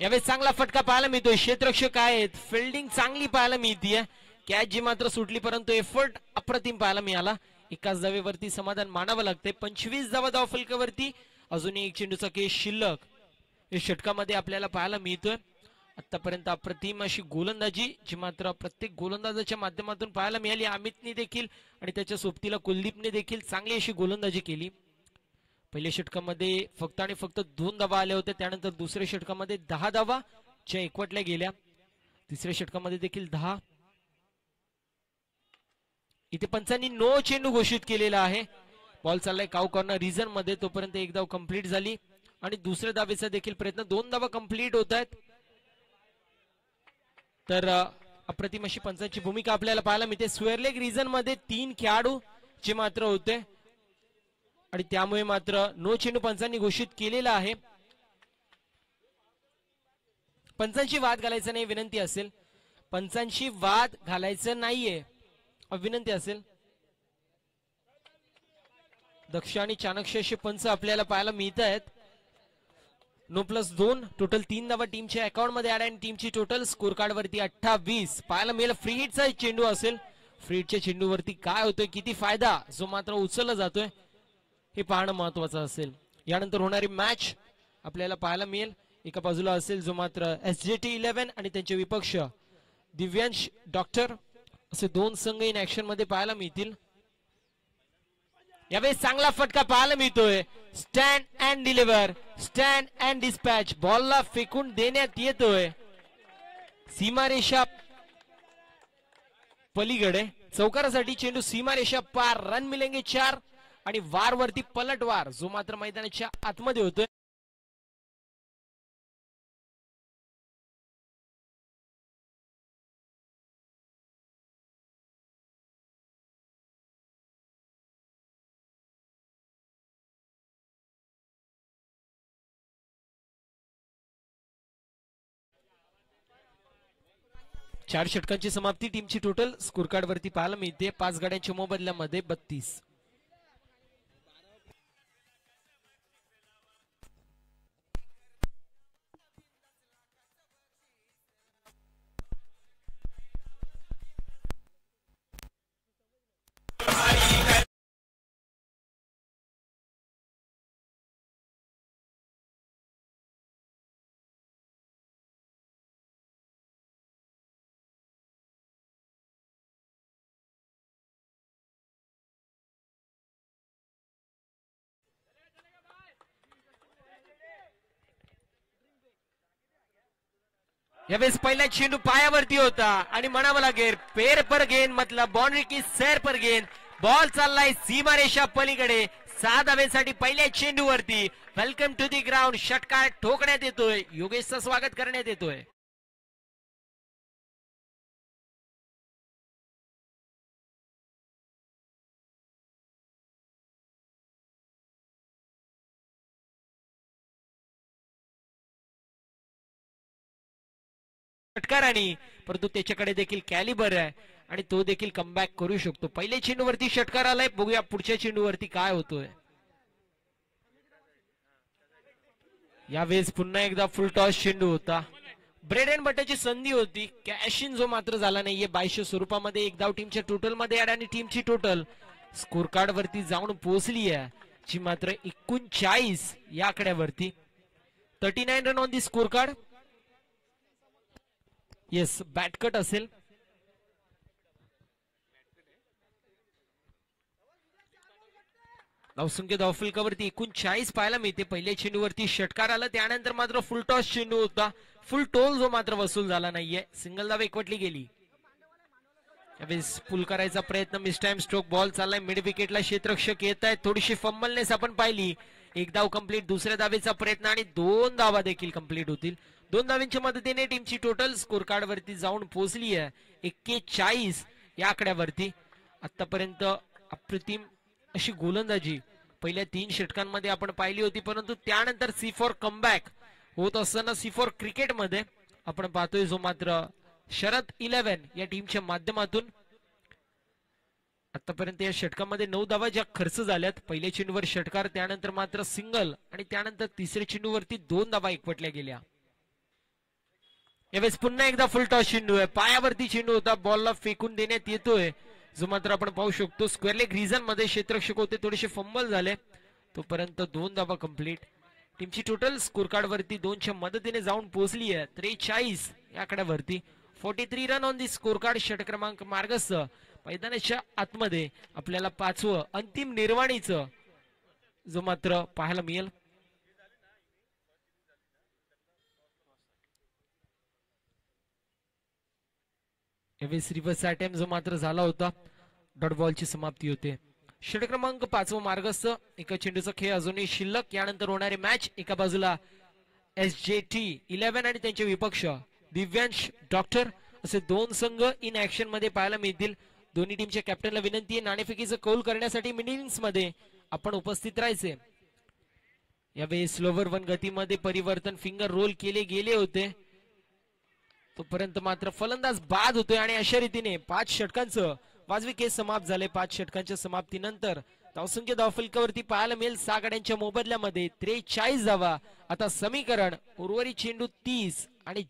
यावेळेस चांगला फटका पाहायला मिळतोय. क्षेत्ररक्षक आहेत, फिल्डिंग चांगली पाहायला मिळतीये. कॅच जी मात्र सुटली, परंतु एफर्ट अप्रतिम पाहायला मिळाला. एकाच धावेवरती समाधान मानावं लागते. 25 धावा धाव फलकावरती. अजूनही एक चेंडूचा केस शिल्लक या षटकामध्ये आपल्याला पाहायला मिळतोय. आतापर्यंत अप्रतिम अशी गोलंदाजी जी मात्र प्रत्येक गोलंदाजाच्या माध्यमातून पाहायला मिळाली. अमितने देखील आणि त्याच्या सोबतीला कुलदीपने देखील चांगली अशी गोलंदाजी केली. पहिल्या षटकामध्ये फक्त आणि फक्त 2 धावा आल्या होत्या. त्यानंतर दुसऱ्या षटकामध्ये 10 धावा ज्या एकवटल्या गेल्या. तिसऱ्या षटकामध्ये देखील 10. इथे पंचांनी नो चेंडू घोषित केलेला आहे. बॉल चाललाय काऊ कॉर्नर रिजन मध्ये. तोपर्यंत एक धाव कंप्लीट झाली आणि दुसऱ्या धावेचा देखील प्रयत्न. 2 धावा कंप्लीट होत आहेत. तर अप्रतिम अशी पंचांची भूमिका आपल्याला पाहायला मिळते. स्क्वेअर लेग रिजन मध्ये 3 खेळाडू जे मात्र होते आणि त्यामुळे मात्र नो चेंडू पंचांनी घोषित केलेला आहे. पंचांची वाद घालायचा नाही विनंती असेल. पंचांची वाद घालायचं नाहीये विनंती असेल. दक्ष आणि चाणक्य असे पंच आपल्याला पाहायला मिळत आहेत. 9+2 टोटल 3 धावा टीमच्या अकाउंट मध्ये ऍड आणि टीमची टोटल स्कोर कार्ड वरती 28 पाहायला मिळेल. फ्री हिटचा चेंडू असेल. फ्री हिटच्या चेंडूवरती काय होतोय, किती फायदा जो मात्र उचलला जातोय हे पाहणं महत्वाचं असेल. यानंतर होणारी मॅच आपल्याला पाहायला मिळेल. एका बाजूला असेल जो मात्र SJT 11 आणि त्यांचे विपक्ष दिव्यांश डॉक्टर असे 2 संघ इन ऍक्शन मध्ये पाहायला मिळतील. यावेळेस चांगला फटका पाहायला मिळतोय. Stand and deliver, stand and dispatch. बॉलला फेकून देण्यात येतोय सीमारेषा पलीकडे. चौकारासाठी चेंडू सीमारेषा पार. रन मिलेंगे 4 आणि वार वरती पलटवार जो मात्र मैदानाच्या आतमध्ये होतोय. चार षटकांची समाप्ती. टीमची टोटल स्कोर कार्ड वरती पाहायला मिळते 5 गाड्यांच्या मोबदल्यामध्ये 32. यावेळेस पहिला चेंडू पायावरती होता आणि म्हणावं लागेल पेर पर गेन मतलब बाउंड्री की सैर पर गेन. बॉल चाललाय सीमारेषा पलीकडे 6 धावेसाठी पहिल्या चेंडूवरती. Welcome to the ground. षटकार ठोकण्यात येतोय. योगेशचं स्वागत करण्यात येतोय. षटकार आणि परंतु त्याच्याकडे देखील कॅलिबर आहे आणि तो देखील कमबॅक करू शकतो. पहिल्या चेंडूवरती षटकार आलाय. बघूया पुढच्या चेंडूवरती काय होतोय. यावेळेस पुन्हा एकदा फुल टॉस चेंडू होता. ब्रेड अँड बटरची संधी होती. कॅश इन जो मात्र झाला नाहीये. 2200 स्वरूपामध्ये एक धाव टीमच्या टोटल मध्ये ऍड आणि टीमची टोटल स्कोर कार्ड वरती जाऊन पोहोचली आहे जी मात्र 39 या आकड्यावरती. 39 run on the scorecard. Yes बॅटकट असेल. धावसंख्या धावफलकावरती 39 पाहायला मिळते. पहिल्या चेंडूवरती षटकार आला त्यानंतर मात्र फुल टॉस चेंडू होता. फुल टोल जो मात्र वसूल झाला नाहीये. सिंगल धाव एकवटली गेली. यावेळेस पुल करायचा प्रयत्न. Miss time stroke. बॉल चाललाय मिड विकेटला. क्षेत्ररक्षक येत आहेत. थोडीशी फंबलनेस आपण पाहिली. एक धाव कंप्लीट. दुसऱ्या धावेचा प्रयत्न आणि 2 धावा देखील कंप्लीट होतील. 2 धावांच्या मदतीने टीमची टोटल स्कोर कार्ड वरती जाऊन पोहोचली आहे 41 या आकड्यावरती. आतापर्यंत अप्रतिम अशी गोलंदाजी पहिल्या 3 षटकांमध्ये आपण पाहिली होती. परंतु त्यानंतर सी फॉर कमबॅक होत असताना सी फॉर क्रिकेटमध्ये आपण पाहतोय जो मात्र शरद 11 या टीमच्या माध्यमातून आतापर्यंत या षटकामध्ये 9 धावा ज्या खर्च झाल्यात. पहिल्या चेंडूवर षटकार त्यानंतर मात्र सिंगल आणि त्यानंतर तिसऱ्या चेंडूवरती 2 धावा एकवटल्या गेल्या. यावेळेस पुन्हा एकदा फुल टॉस चेंडू आहे. पायावरती चेंडू होता. बॉलला फेकून देण्यात येतोय जो मात्र आपण पाहू शकतो स्क्वेअर लेग रिजन मध्ये क्षेत्ररक्षक होते. थोडेसे फंबल झाले तोपर्यंत 2 धावा कंप्लीट. टीमची टोटल स्कोर कार्ड वरती 2च्या मदतीने जाऊन पोहोचली आहे 43 या आकड्यावरती. 43 run on the scorecard. षट क्रमांक मार्गस्थ. मैदानाच्या आतमध्ये आपल्याला 5वं अंतिम निर्वाणीचं जो मात्र पाहायला मिळेल. यावेळेस रिव्हर्स अटेम्प्ट जो मात्र झाला होता. डॉट बॉलची समाप्ती होते. षट क्रमांक 5 मार्गस्थ. एका चेंडूचा खेळ अजूनही शिल्लक. यानंतर होणारी मॅच. एका बाजूला SJT 11 आणि त्यांचे विपक्ष दिव्यांश डॉक्टर असे 2 संघ इन ऍक्शन मध्ये पाहायला मिळतील. दोन्ही टीमच्या कॅप्टनला विनंती आहे नाणेफेकीचं कौल करण्यासाठी मिनिंग्स मध्ये आपण उपस्थित राहायचे. यावेळेस स्लोवर 1 गतीमध्ये परिवर्तन. फिंगर रोल केले गेले होते तोपर्यंत मात्र फलंदाज बाद होतोय आणि अशा रीतीने 5 षटकांचं वाजवी खेळ समाप्त झाले. 5 षटकांच्या समाप्तीनंतर धावसंख्या धावफलकावरती पाहायला मिळेल 6 गड्यांच्या मोबदल्यामध्ये 43 धावा. आता समीकरण उर्वरित चेंडू 30 आणि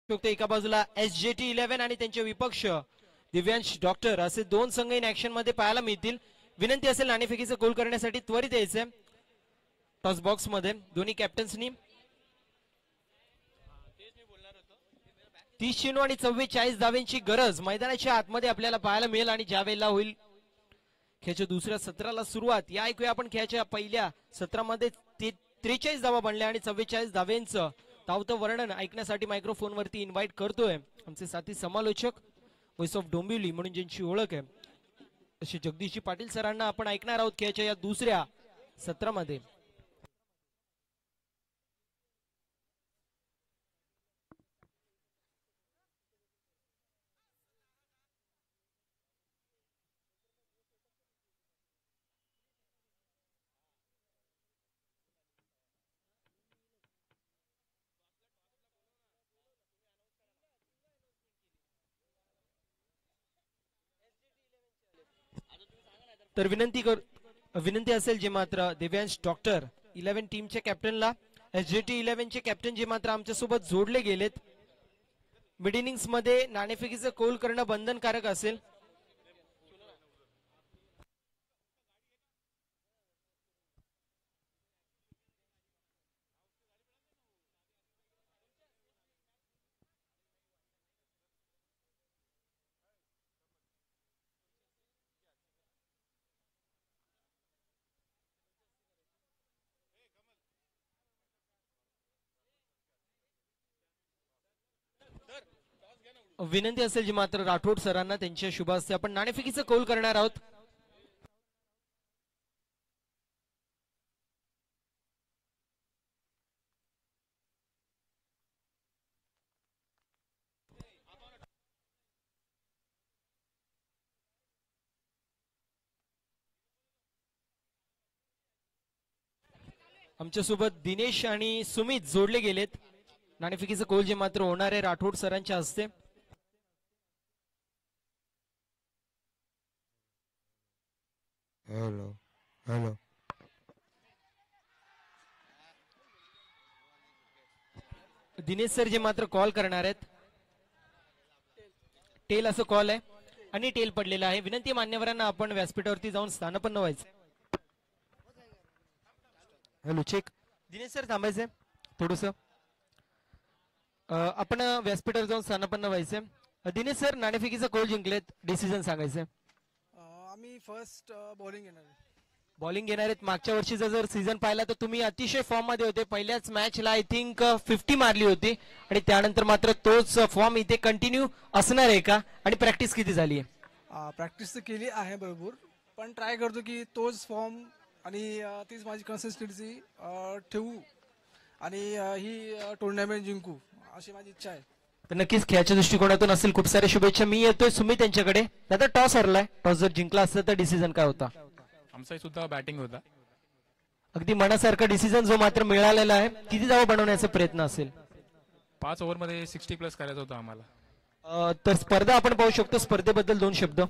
शकतो एका बाजूला SJT11 आणि त्यांचे विपक्ष दिव्यांश डॉक्टर असे दोन संघ इन ऍक्शन मध्ये पाहायला मिळतील. विनंती असेल नाणेफेकीचा गोल करण्यासाठी त्वरित यायचे टॉस बॉक्स मध्ये दोन्ही कॅप्टन्सनी. 30 चेंडू आणि 44 धावांची गरज मैदानाच्या आतमध्ये आपल्याला पाहायला मिळेल आणि ज्या वेळेला होईल खेळाच्या दुसऱ्या सत्राला सुरुवात या ऐकूया आपण खेळाच्या पहिल्या सत्रामध्ये 43 धावा बनल्या आणि 44 धावांचं धावतं वर्णन ऐकण्यासाठी मायक्रोफोन वरती इन्व्हाइट करतोय आमचे साथी समालोचक व्हॉइस ऑफ डोंबिवली म्हणून ज्यांची ओळख आहे असे जगदीशजी पाटील सरांना आपण ऐकणार आहोत खेळाच्या या दुसऱ्या सत्रामध्ये. तर विनंती असेल जे मात्र दिव्यांश डॉक्टर 11 टीमच्या कॅप्टनला SJT11 चे कॅप्टन जे मात्र आमच्या सोबत जोडले गेलेत. मिड इनिंग्स मध्ये नाणेफेकीचं कौल करणं बंधनकारक असेल. विनंती असेल जी मात्र राठोड सरांना त्यांच्या शुभ हस्ते आपण नाणेफेकीचं कौल करणार आहोत. आमच्या सोबत दिनेश आणि सुमित जोडले गेलेत. नाणेफेकीचं कौल जे मात्र होणार आहे राठोड सरांच्या हस्ते. हॅलो हॅलो दिनेश सर जे मात्र कॉल करणार आहेत. टेल असं कॉल आहे आणि टेल पडलेला आहे. विनंती मान्यवरांना आपण व्यासपीठावरती जाऊन स्थानपन्न व्हायचं. हॅलो चेक दिनेश सर थांबायचंय थोडस आपण व्यासपीठावर जाऊन स्थानपन्न व्हायचंय. दिनेश सर नाणेफेकीचा कौल जिंकलेत डिसिजन सांगायचंय. आम्ही फर्स्ट बॉलिंग येणार. बॉलिंग घेणार आहेत. मागच्या वर्षीचा जर सीझन पाहिला तर तुम्ही अतिशय फॉर्म मध्ये होते. पहिल्याच मॅचला आय थिंक 50 मारली होती आणि त्यानंतर मात्र तोच फॉर्म इथे कंटिन्यू असणार आहे का आणि प्रॅक्टिस किती झाली आहे? प्रॅक्टिस तर केली आहे भरपूर पण ट्राय करतो की तोच फॉर्म आणि तीच माझी कन्सिस्टन्सी ठेवू आणि ही टुर्नामेंट जिंकू अशी माझी इच्छा आहे. तर नक्कीच खेळाच्या दृष्टिकोनातून असेल. खूप साऱ्या शुभेच्छा. मी येतोय सुमित त्यांच्याकडे. आता टॉस हरलाय. टॉस जर जिंकला असता तर डिसिजन काय होता? आमचा सुद्धा बॅटिंग होता. अगदी मनासारखा डिसिजन जो मात्र मिळालेला आहे. किती धावा बनवण्याचा प्रयत्न असेल? 5 ओव्हरमध्ये 60+ करायचं होतं आम्हाला. तर स्पर्धा आपण पाहू शकतो. स्पर्धेबद्दल 2 शब्द.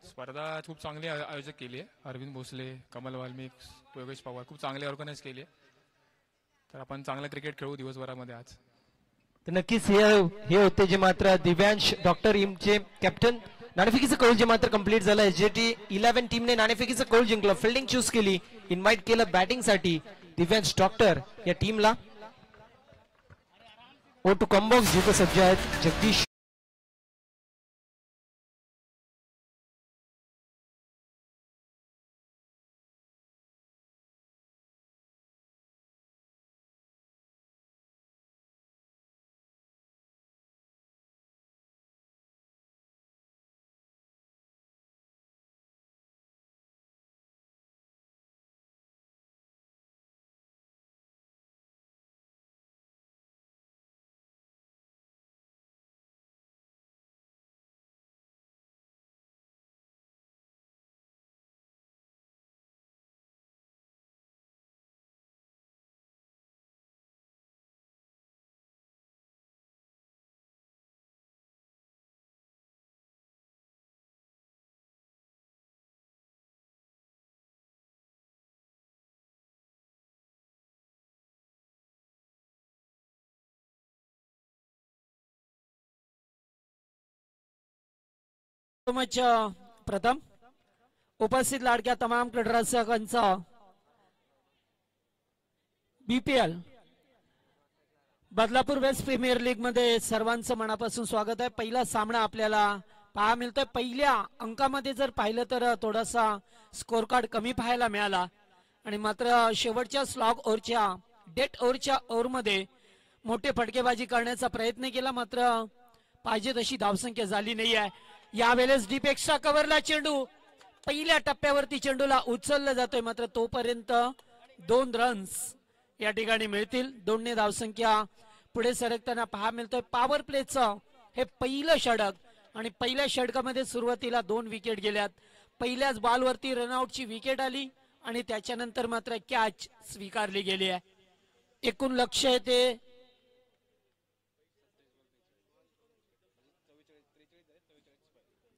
स्पर्धा खूप चांगली आयोजक केली आहे. अरविंद भोसले, कमल वाल्मिक, योगेश पवार खूप चांगली ऑर्गनाईज केली आहे. तर आपण चांगलं क्रिकेट खेळू दिवसभरामध्ये आज. तर नक्कीच हे होते जे मात्र दिव्यांश डॉक्टर टीमचे कॅप्टन. नाणेफेकीचं कौल जे मात्र कंप्लीट झालं. SJT11 टीमने नाणेफेकीचं कौल जिंकलं. फिल्डिंग चूज केली. इन्व्हाइट केलं बॅटिंगसाठी दिव्यांश डॉक्टर या टीमला. ओ टू कमबॉक्स जिथे सज्ज आहेत जगदीश मच प्रथम उपस्थित लाडक्या तमाम क्रीडारसिकांचं BPL Badlapur west premier league मध्ये सर्वांचं मनापासून स्वागत आहे. पहिला सामना आपल्याला पाहायला मिळतोय. पहिल्या अंकामध्ये जर पाहिलं तर थोडासा स्कोर कार्ड कमी पाहायला मिळाला आणि मात्र शेवटच्या स्लॉग ओव्हरच्या डेट ओव्हरच्या ओव्हरमध्ये मोठे फटकेबाजी करण्याचा प्रयत्न केला, मात्र पाहिजे तशी धावसंख्या झाली नाही आहे. यावेळेस डीप एक्स्ट्रा कव्हरला चेंडू पहिल्या टप्प्यावरती चेंडूला उचलला जातोय, मात्र तोपर्यंत 2 रन्स या ठिकाणी मिळतील. 2 ने धावसंख्या पुढे सरकताना पाहा मिळतोय. पॉवर प्लेचं हे पहिलं षटक आणि पहिल्या षटकामध्ये सुरुवातीला 2 विकेट गेल्यात. पहिल्याच बॉलवरती रनआउटची विकेट आली आणि त्याच्यानंतर मात्र कॅच स्वीकारली गेली आहे. एकूण लक्ष आहे ते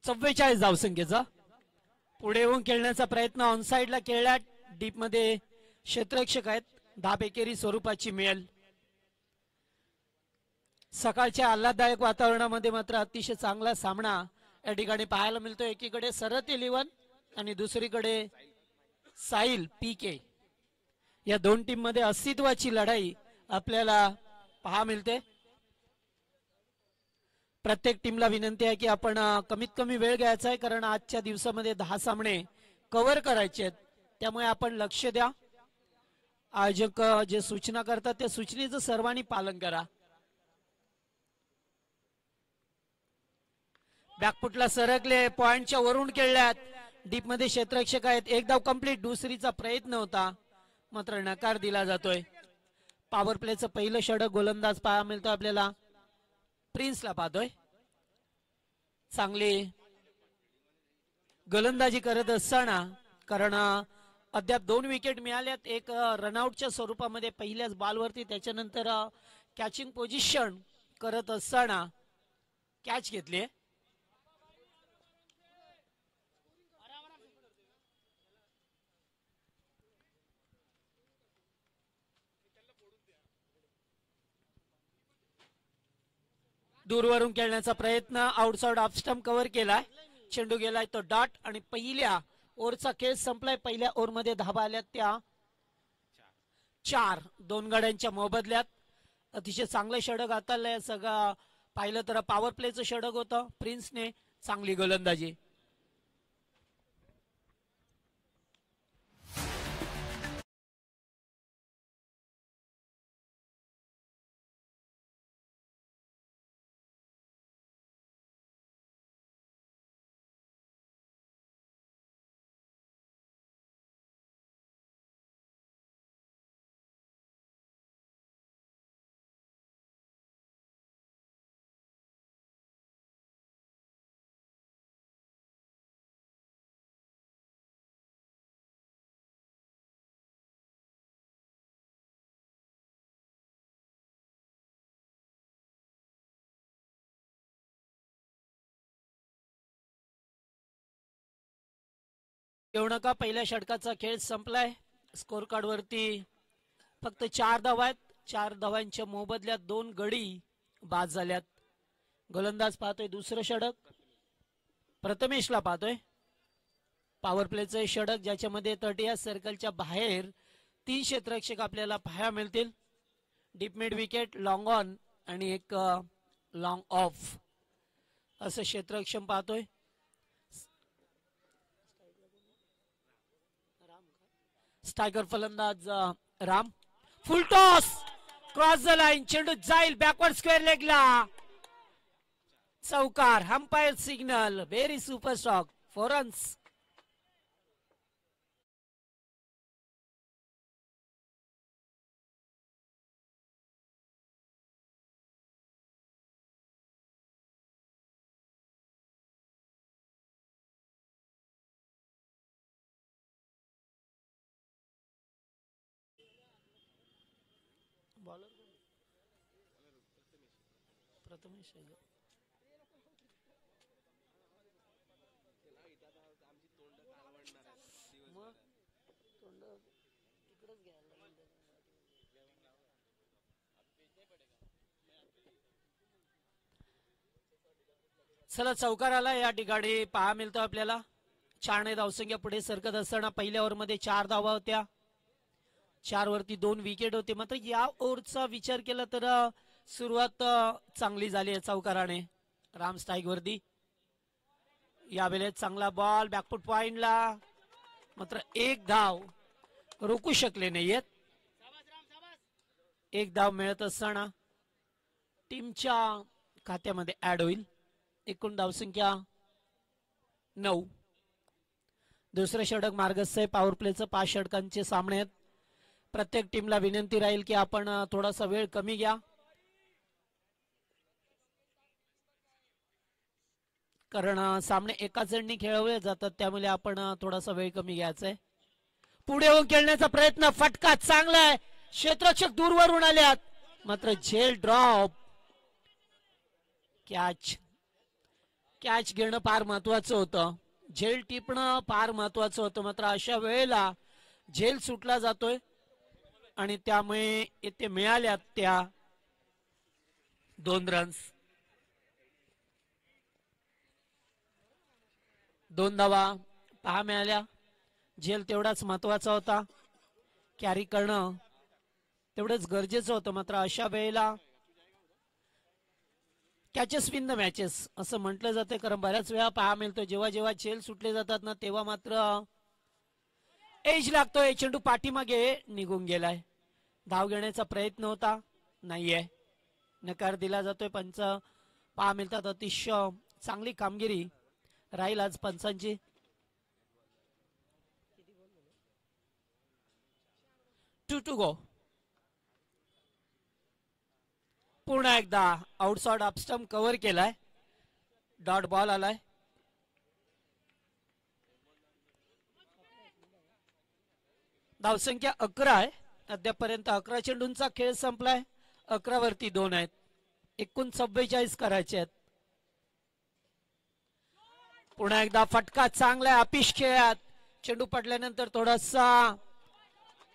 44 धावसंख्येचा. पुढे येऊन खेळण्याचा प्रयत्न ऑनसाइडला केला. डीप मध्ये क्षेत्ररक्षक आहेत. धाब एकेरी स्वरूपाची मिळेल. सकाळच्या आल्हाददायक वातावरणामध्ये मात्र अतिशय चांगला सामना या ठिकाणी पाहायला मिळतो. एकीकडे सरत 11 आणि दुसरीकडे साहिल पीके. या 2 टीम मध्ये अस्तित्वाची लढाई आपल्याला पाहायला मिळते. प्रत्येक टीमला विनंती आहे की आपण कमीत कमी वेळ घ्यायचा आहे, कारण आजच्या दिवसामध्ये 10 सामने कव्हर करायचे आहेत. त्यामुळे आपण लक्ष द्या. आयोजक जे सूचना करतात त्या सूचनेचं सर्वांनी पालन करा. बॅकफुटला सरकले, पॉइंटच्या वरून खेळल्यात. डीप मध्ये क्षेत्ररक्षक आहेत. एक धाव कंप्लीट. दुसरीचा प्रयत्न होता, मात्र नकार दिला जातोय. पॉवर प्लेचं पहिलं षटक गोलंदाज पाहायला मिळतो आपल्याला. प्रिन्सला पाहतोय. चांगली गोलंदाजी करत असताना, कारण अद्याप 2 विकेट मिळाल्यात. एक रनआउटच्या स्वरूपामध्ये पहिल्याच बॉलवरती, त्याच्यानंतर कॅचिंग पोझिशन करत असताना कॅच घेतली. दूरवरून खेळण्याचा प्रयत्न. आउटसाइड ऑफ स्टंप कव्हर केलाय. चेंडू गेलाय तो डॉट आणि पहिल्या ओव्हरचा खेळ संपलाय. पहिल्या ओव्हरमध्ये धाबा आल्यात त्या 4. 2 गड्यांच्या मोबदल्यात. अतिशय चांगलं षटक हाताळलंय. सगळं पाहिलं तर पॉवर प्लेचं षटक होतं. प्रिन्सने चांगली गोलंदाजी. येऊ नका. पहिल्या षटकाचा खेळ संपलाय. स्कोर कार्ड वरती फक्त 4 धावा आहेत. 4 धावांच्या मोबदल्यात 2 गडी बाद झाल्यात. गोलंदाज पाहतोय दुसरं षटक. प्रथमेशला पाहतोय. पॉवर प्लेचं षटक ज्याच्यामध्ये 30 सर्कलच्या बाहेर 3 क्षेत्ररक्षक आपल्याला पाहायला मिळतील. Deep mid wicket, long on आणि एक लॉंग ऑफ असं क्षेत्ररक्षण पाहतोय. स्ट्रायकर फलंदाज राम. फुल टॉस क्रॉस द लाईन. चेंडू जाईल बॅकवर्ड स्क्वेअर लेगला. चौकार. Umpire signal. Very super stock. 4 runs. Prathamesh चला चौकाराला या ठिकाणी पहा मिळतो आपल्याला 4 धावसंख्या पुढे सरकत असताना पहिल्या ओव्हरमध्ये 4 धावा होत्या, 4 वरती 2 विकेट होते. मात्र या ओव्हरचा विचार केला तर सुरुवात चांगली झाली आहे चौकाराने राम स्ट्राईक वरती. या वेळेत चांगला बॉल बॅकफुट पॉइंटला, मात्र एक धाव रोखू शकले नाहीयेत. एक धाव मिळत असताना टीमच्या खात्यामध्ये ऍड होईल. एकूण धावसंख्या 9. दुसरं षटक मार्गस्थ आहे. पॉवर प्लेचं 5 षटकांचे सामने आहेत. प्रत्येक टीमला विनंती राहील की आपण थोडासा वेळ कमी घ्या, कारण सामने एकाच जणनी खेळवले जातात, त्यामुळे आपण थोडासा वेळ कमी घ्यायचा आहे. पुढे होऊन खेळण्याचा प्रयत्न, फटका चांगला आहे, क्षेत्ररक्षक दूरवरून आल्यात, मात्र झेल ड्रॉप. कॅच घेणं फार महत्वाचं होतं, झेल टिपणं फार महत्वाचं होतं. मात्र अशा वेळेला झेल सुटला जातोय आणि त्यामुळे इथे मिळाल्यात त्या 2 रन्स. 2 धावा पहा मिळाल्या. झेल तेवढाच महत्वाचा होता, कॅरी करणं तेवढंच गरजेचं होतं. मात्र अशा वेळेला कॅचेस विन द मॅचेस असं म्हटलं जाते, कारण बऱ्याच वेळा पहा मिळतो जेव्हा जेव्हा झेल सुटले जातात ना, तेव्हा मात्र एज लागतोय. चेंडू पाठीमागे निघून गेलाय. धाव घेण्याचा प्रयत्न होता, नाहीये, नकार दिला जातोय. पंच पहा मिळतात. अतिशय चांगली कामगिरी राहील आज पंचांची. To go. पुन्हा एकदा आउटसाइड अपस्टंप कव्हर केलाय, डॉट बॉल आलाय. धावसंख्या 11 आहे. अद्यापर्यंत 11 चेंडूंचा खेळ संपलाय. 11 वरती 2 आहेत. एकूण 44 करायचे आहेत. पुन्हा एकदा फटका चांगला आहे, अपिश खेळात. चेंडू पडल्यानंतर थोडासा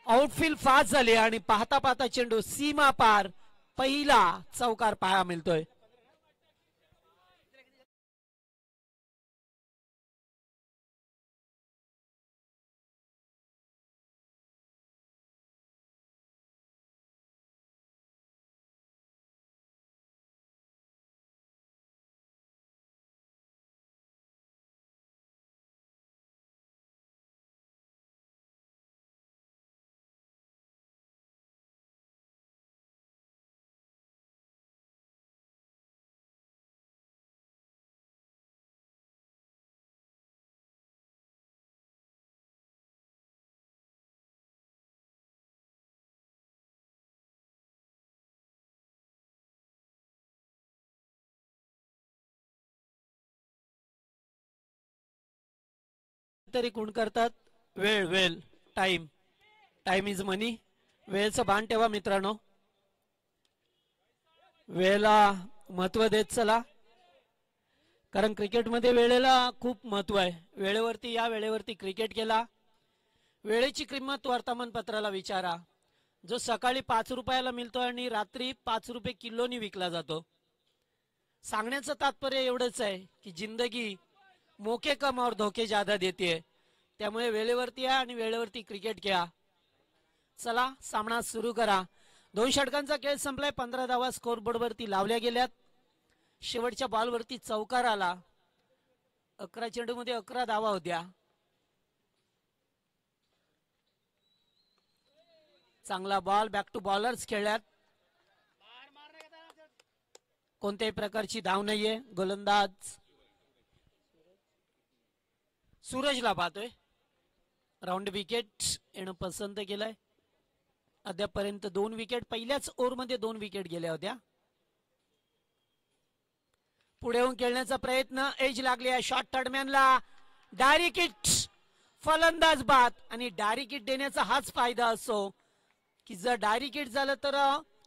आउटफील्ड फास्ट झाले आणि पाहता पाहता चेंडू सीमा पार. पहिला चौकार पाहायला मिळतोय. तरी कोण करतात, वेळ वेळ टाइम. टाइम इज मनी. वेळेचं भान ठेवा मित्रांनो, वेळेला महत्व देत चला, कारण क्रिकेटमध्ये वेळेला खूप महत्व आहे. वेळेवरती या, वेळेवरती क्रिकेट केला. वेळेची किंमत वर्तमानपत्राला विचारा, जो सकाळी 5 रुपयाला मिळतो आणि रात्री 5 रुपये किलोनी विकला जातो. सांगण्याचं तात्पर्य एवढंच आहे की जिंदगी मोके कम और धोके ज्यादा देते. त्यामुळे वेळेवरती या आणि वेळेवरती क्रिकेट खेळा. चला सामना सुरू करा. 2 षटकांचा खेळ संपलाय. 15 धावा स्कोरबोर्ड वरती लावल्या गेल्यात. शेवटच्या बॉलवरती चौकार आला. 11 चेंडूमध्ये 11 धावा होत्या. चांगला बॉल बॅक टू बॉलर्स खेळल्यात. कोणत्याही प्रकारची धाव नाहीये. गोलंदाज सूरजला पाहतोय. राऊंड विकेट येणं पसंत केलंय. अद्यापर्यंत 2 विकेट, पहिल्याच ओव्हरमध्ये 2 विकेट गेल्या होत्या. पुढे येऊन खेळण्याचा प्रयत्न, एज लागली आहे शॉट थर्डमॅनला. डायरेक्ट हिट, फलंदाज बाद. आणि डायरेक्ट हिट देण्याचा हाच फायदा असो की जर डायरेक्ट हिट झालं तर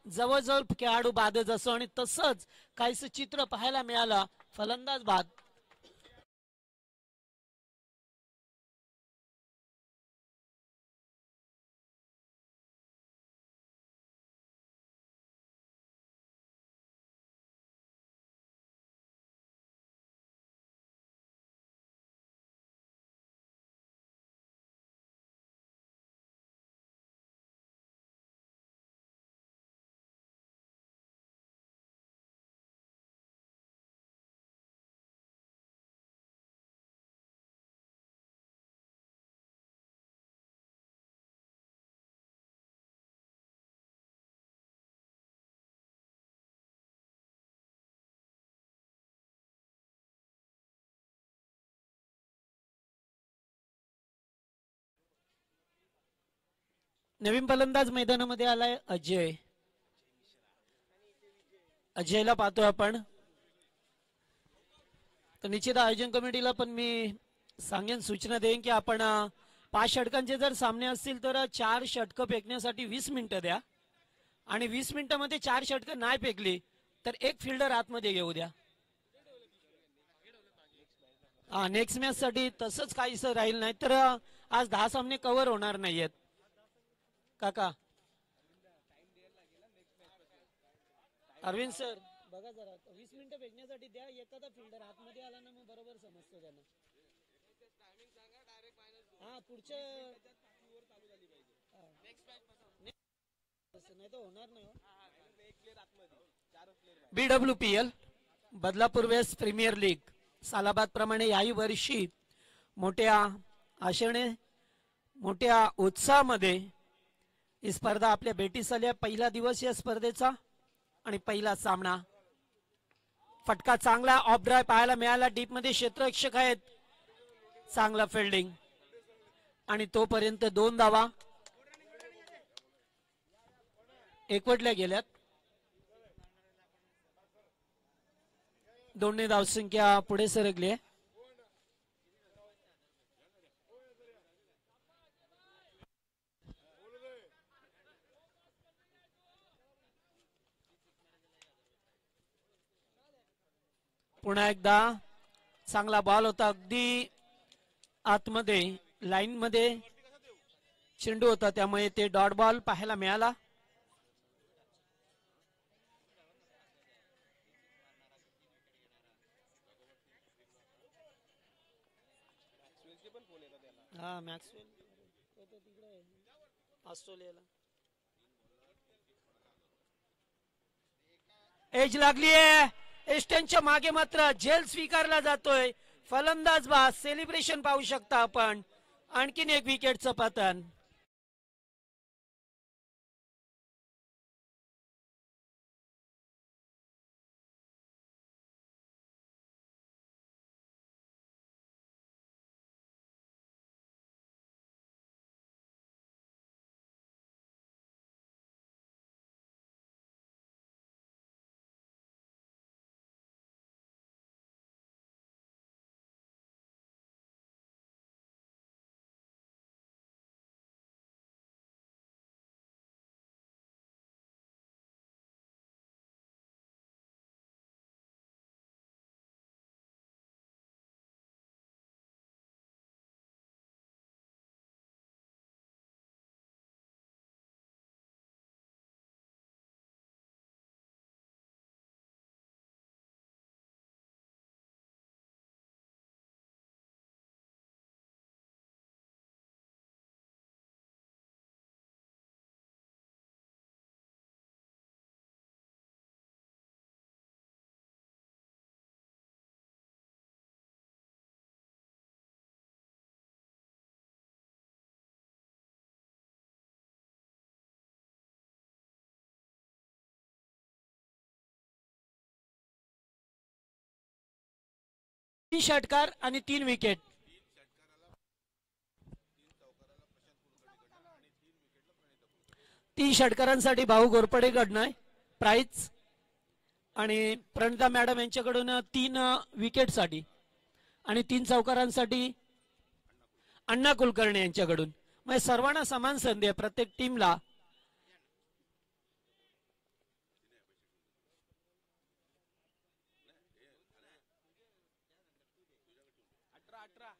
जवळजवळ खेळाडू बादच असो, आणि तसंच काहीच चित्र पाहायला मिळालं. फलंदाज बाद. नवीन फलंदाज मैदानामध्ये आलाय अजय. अजयला पाहतोय आपण. तर निश्चित आयोजन कमिटीला पण मी सांगेन, सूचना देईन की आपण 5 षटकांचे जर सामने असतील तर 4 षटकं फेकण्यासाठी 20 मिनिटं द्या आणि 20 मिनिटांमध्ये 4 षटकं नाही फेकली तर एक फिल्डर आतमध्ये घेऊ द्या. नेक्स्ट मॅच साठी तसंच काहीसं राहील, नाही तर आज 10 सामने कव्हर होणार नाहीयेत. काका अरविंद सर बघा जरा 20 मिनिटं फेकण्यासाठी द्या. एखादा फिल्डर आतमध्ये आला ना मग बरोबर समजतो त्यांना. पुढच्या नाही तर होणार नाही. BWPL Badlapur west premier league सालाबाद प्रमाणे याही वर्षी मोठ्या आशेने मोठ्या उत्साहामध्ये ही स्पर्धा आपल्या भेटीस आली. पहिला दिवस या स्पर्धेचा आणि पहिला सामना. फटका चांगला ऑफ ड्राय पाहायला मिळाला. डीप मध्ये क्षेत्ररक्षक आहेत. चांगला फिल्डिंग आणि तोपर्यंत 2 धावा एकवटल्या गेल्यात. 2 धावसंख्या पुढे सरकली आहे. पुन्हा एकदा चांगला बॉल होता. अगदी आतमध्ये लाईन मध्ये चेंडू होता, त्यामुळे ते डॉट बॉल पाहायला मिळाला. मॅक्सवेल ऑस्ट्रेलियाला एज लागली आहे. एस्टनच्या मागे मात्र झेल स्वीकारला जातोय. फलंदाज बा सेलिब्रेशन पाहू शकता आपण. आणखीन एक विकेटचं पतन. षटकार आणि 3 विकेट. तीन षटकारांसाठी भाऊ घोरपडेकडनं प्राइज आणि प्रणिता मॅडम यांच्याकडून 3 विकेट साठी आणि 3 चौकारांसाठी अण्णा कुलकर्णी यांच्याकडून. म्हणजे सर्वांना समान संधी आहे प्रत्येक टीमला.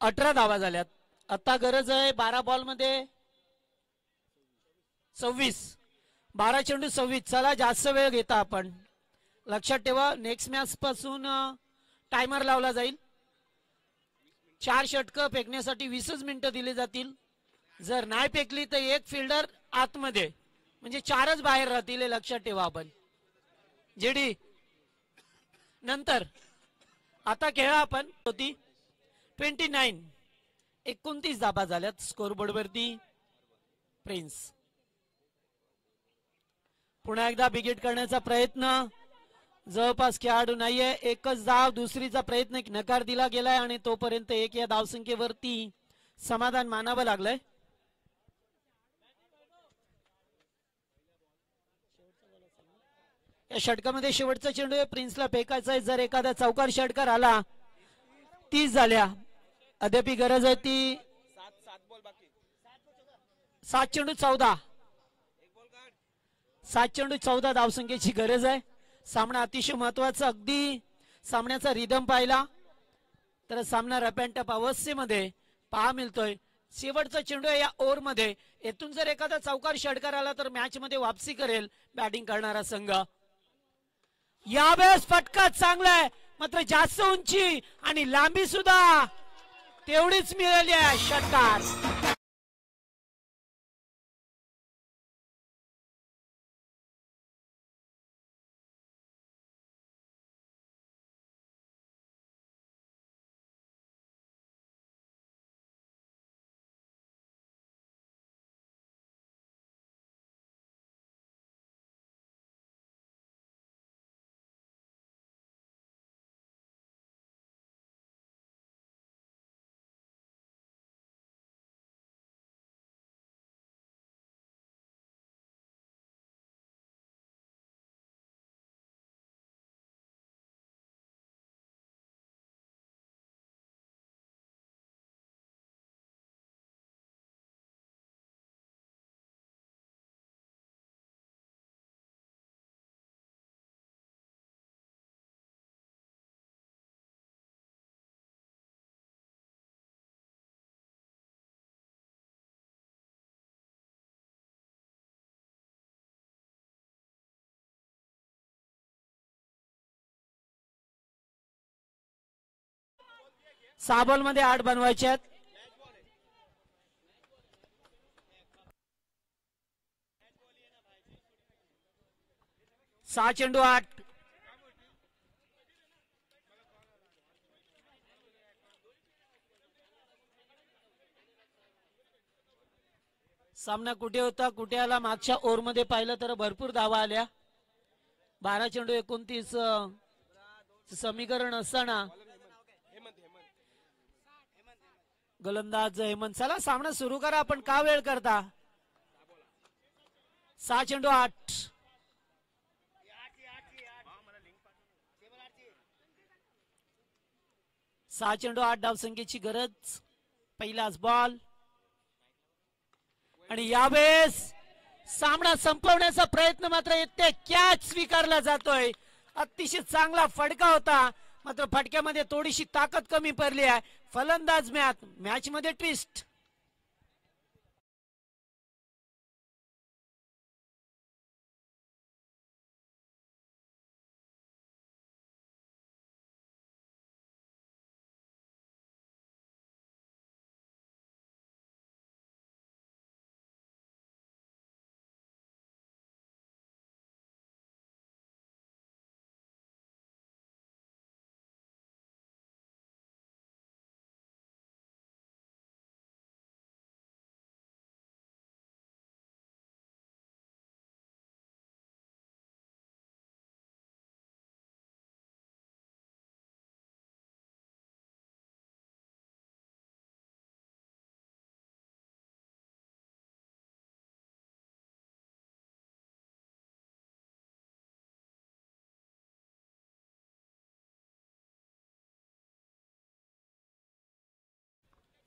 अठरा धावा झाल्यात. आता गरज आहे 12 बॉल मध्ये 26. 12 चेंडू 26. चला जास्त वेळ घेता आपण. लक्षात ठेवा नेक्स्ट मॅच पासून टायमर लावला जाईल. 4 षटकं फेकण्यासाठी 20 मिनिटं दिली जातील. जर नाही फेकली तर एक फिल्डर आतमध्ये, म्हणजे 4च बाहेर राहतील. लक्षात ठेवा आपण. जेडी नंतर आता खेळा आपण. होती 29 धाबा झाल्यात स्कोरबोर्ड वरती. प्रिन्स पुन्हा एकदा बिगेट करण्याचा प्रयत्न. जवळपास खेळाडू नाहीये. एकच धाव. दुसरीचा प्रयत्न नकार दिला गेलाय आणि तोपर्यंत 1 या धावसंख्येवरती समाधान मानावं लागलंय. या षटकामध्ये शेवटचा चेंडू आहे, प्रिन्सला फेकायचा आहे. जर एखादा चौकार षटकार आला 30 झाल्या, अद्याप गरज आहे ती 7 चेंडू 14, 7 चेंडू 14 धावसंख्येची गरज आहे. सामना अतिशय महत्वाचा. अगदी सामन्याचा रिदम पाहिला तर सामना रफ अँड टफ अवस्थेमध्ये पहा मिळतोय. शेवटचा चेंडू आहे या ओव्हर मध्ये. येथून जर एखादा चौकार षटकार आला तर मॅच मध्ये वापसी करेल बॅटिंग करणारा संघ. यावेळेस फटका चांगला आहे, मात्र जास्त उंची आणि लांबी सुद्धा तेवढीच मिळाली आहे. षटकार सहा बॉल मध्ये 8 बनवायचे आहेत. सहा चेंडू 8. सामना कुठे होता कुठे आला मागच्या ओव्हर मध्ये पाहिलं तर भरपूर धावा आल्या. 12 चेंडू 29 समीकरण असताना गोलंदाज हेमंत. चला सामना सुरू करा, आपण का वेळ करता. 6 चेंडू 8. सहा चेंडू 8 धावसंख्येची गरज. पहिलाच बॉल आणि यावेळेस सामना संपवण्याचा प्रयत्न मात्र येते. कॅच स्वीकारला जातोय. अतिशय चांगला फटका होता, मात्र फटक्यामध्ये थोडीशी ताकद कमी पडली आहे. फलंदाज मॅच मध्ये ट्विस्ट.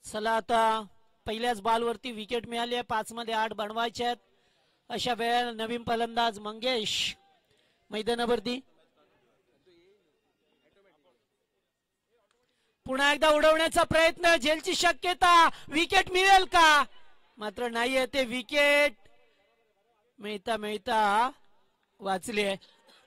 चला आता पहिल्याच बॉलवरती विकेट मिळाली आहे. 5 मध्ये 8 बनवायचे आहेत. अशा वेळेला नवीन फलंदाज मंगेश मैदानावरती. पुन्हा एकदा उडवण्याचा प्रयत्न, झेलची शक्यता. विकेट मिळेल का, मात्र नाहीये ते. विकेट मिळता मिळता वाचली आहे.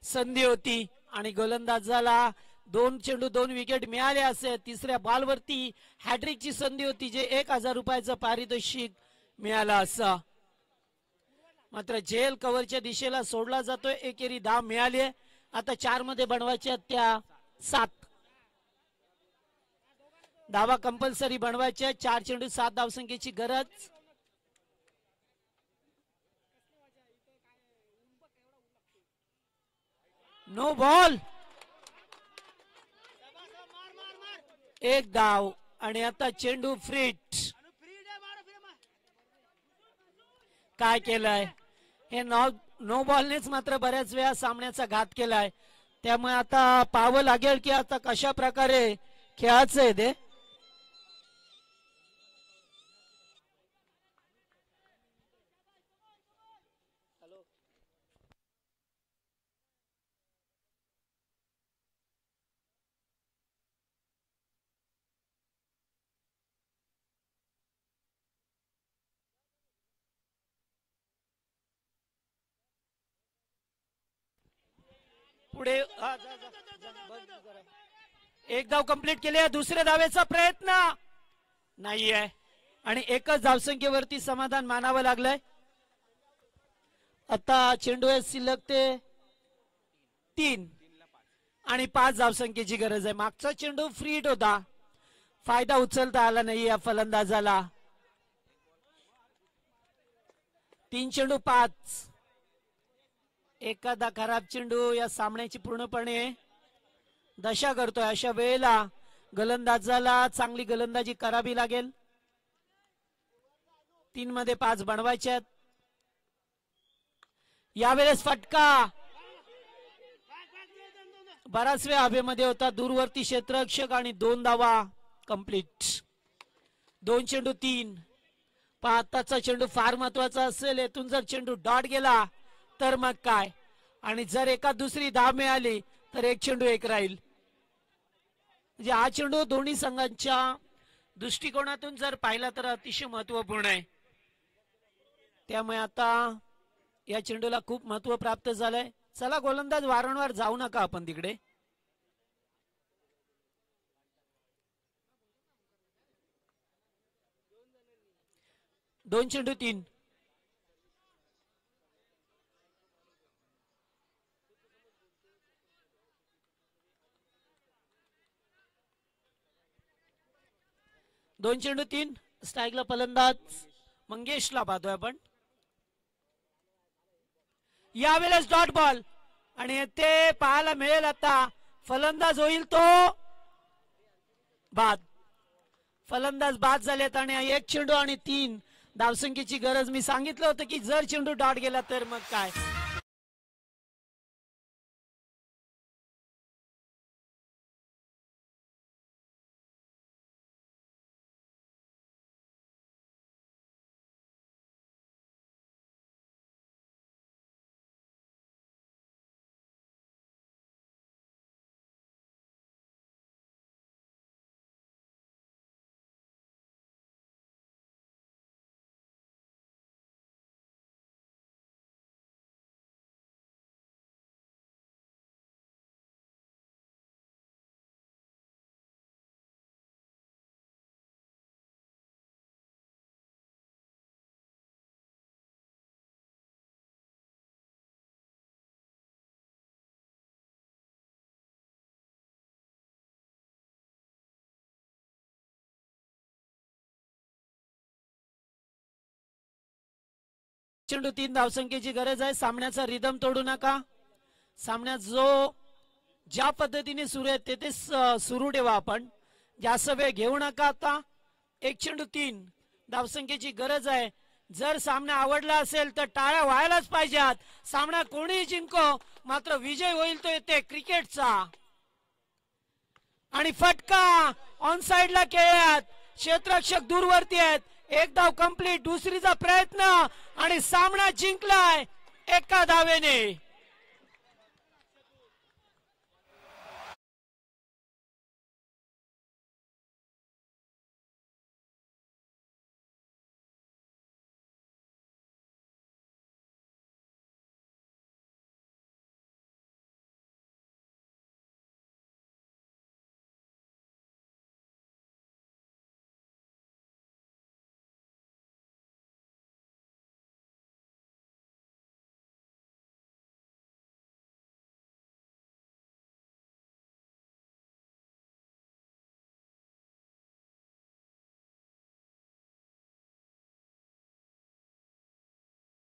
संधी होती आणि गोलंदाजाला 2 चेंडू 2 विकेट मिळाले असे. तिसऱ्या बॉलवरती हॅट्रिकची संधी होती, जे 1000 रुपयाचं पारितोषिक मिळालं असं. मात्र जेल कव्हरच्या दिशेला सोडला जातोय. एकेरी धाव मिळाली. आता 4 मध्ये बनवायच्या त्या 7 धावा कंपल्सरी बनवायच्या. 4 चेंडू 7 धावसंख्येची गरज. No ball. 1 धाव आणि आता चेंडू फ्रीट. काय केलंय हे नो बॉलनेच मात्र बऱ्याच वेळा सामन्याचा घात केलाय. त्यामुळे आता पाहावं लागेल की आता कशा प्रकारे खेळायचं आहे ते. पुढे एक धाव कंप्लीट केली आहे. दुसऱ्या धावेचा प्रयत्न नाहीये आणि एकच धावसंख्येवरती समाधान मानावं लागलंय. आता चेंडू आहे शिल्लक ते 3 आणि 5 धावसंख्येची गरज आहे. मागचा चेंडू फ्री हिट होता, फायदा उचलता आला नाही या फलंदाजाला. 3 चेंडू 5. एखादा खराब चेंडू या सामन्याची पूर्णपणे दशा करतोय. अशा वेळेला गोलंदाजाला चांगली गोलंदाजी करावी लागेल. 3 मध्ये 5 बनवायचे आहेत. यावेळेस फटका बराच वेळ हवेमध्ये होता. दूरवर्ती क्षेत्ररक्षक आणि 2 धावा कंप्लीट. 2 चेंडू 3. आताचा चेंडू फार महत्वाचा असेल. येथून जर चेंडू डॉट गेला तर मग काय, आणि जर एका दुसरी धाव मिळाली तर 1 चेंडू 1 राहील. म्हणजे हा चेंडू दोन्ही संघांच्या दृष्टिकोनातून जर पाहिला तर अतिशय महत्वपूर्ण आहे. त्यामुळे आता या चेंडूला खूप महत्व प्राप्त झालंय. चला गोलंदाज वारंवार जाऊ नका आपण तिकडे. दोन चेंडू 3. दोन चेंडू 3. स्ट्राईकला फलंदाज मंगेशला पाहतोय आपण. यावेळेस डॉट बॉल आणि ते पाहायला मिळेल. आता फलंदाज होईल तो बाद. फलंदाज बाद झालेत आणि 1 चेंडू आणि 3 धावसंख्येची गरज. मी सांगितलं होतं की जर चेंडू डॉट गेला तर मग काय. चेंडू 3 धावसंख्येची गरज आहे. सामन्याचा रिदम तोडू नका. सामन्यात ज्या पद्धतीने सुरू आहे ते सुरू ठेवा. आपण जास्त वेळ घेऊ नका. आता 1 चेंडू 3 धावसंख्येची गरज आहे. जर सामना आवडला असेल तर टाळ्या व्हायलाच पाहिजेत. सामना कोणीही जिंको, मात्र विजय होईल तो येते क्रिकेटचा. आणि फटका ऑन साइडला खेळ्यात. क्षेत्ररक्षक दूरवरती आहेत. 1 धाव कंप्लीट. दुसरीचा प्रयत्न आणि सामना जिंकलाय 1 धावेने.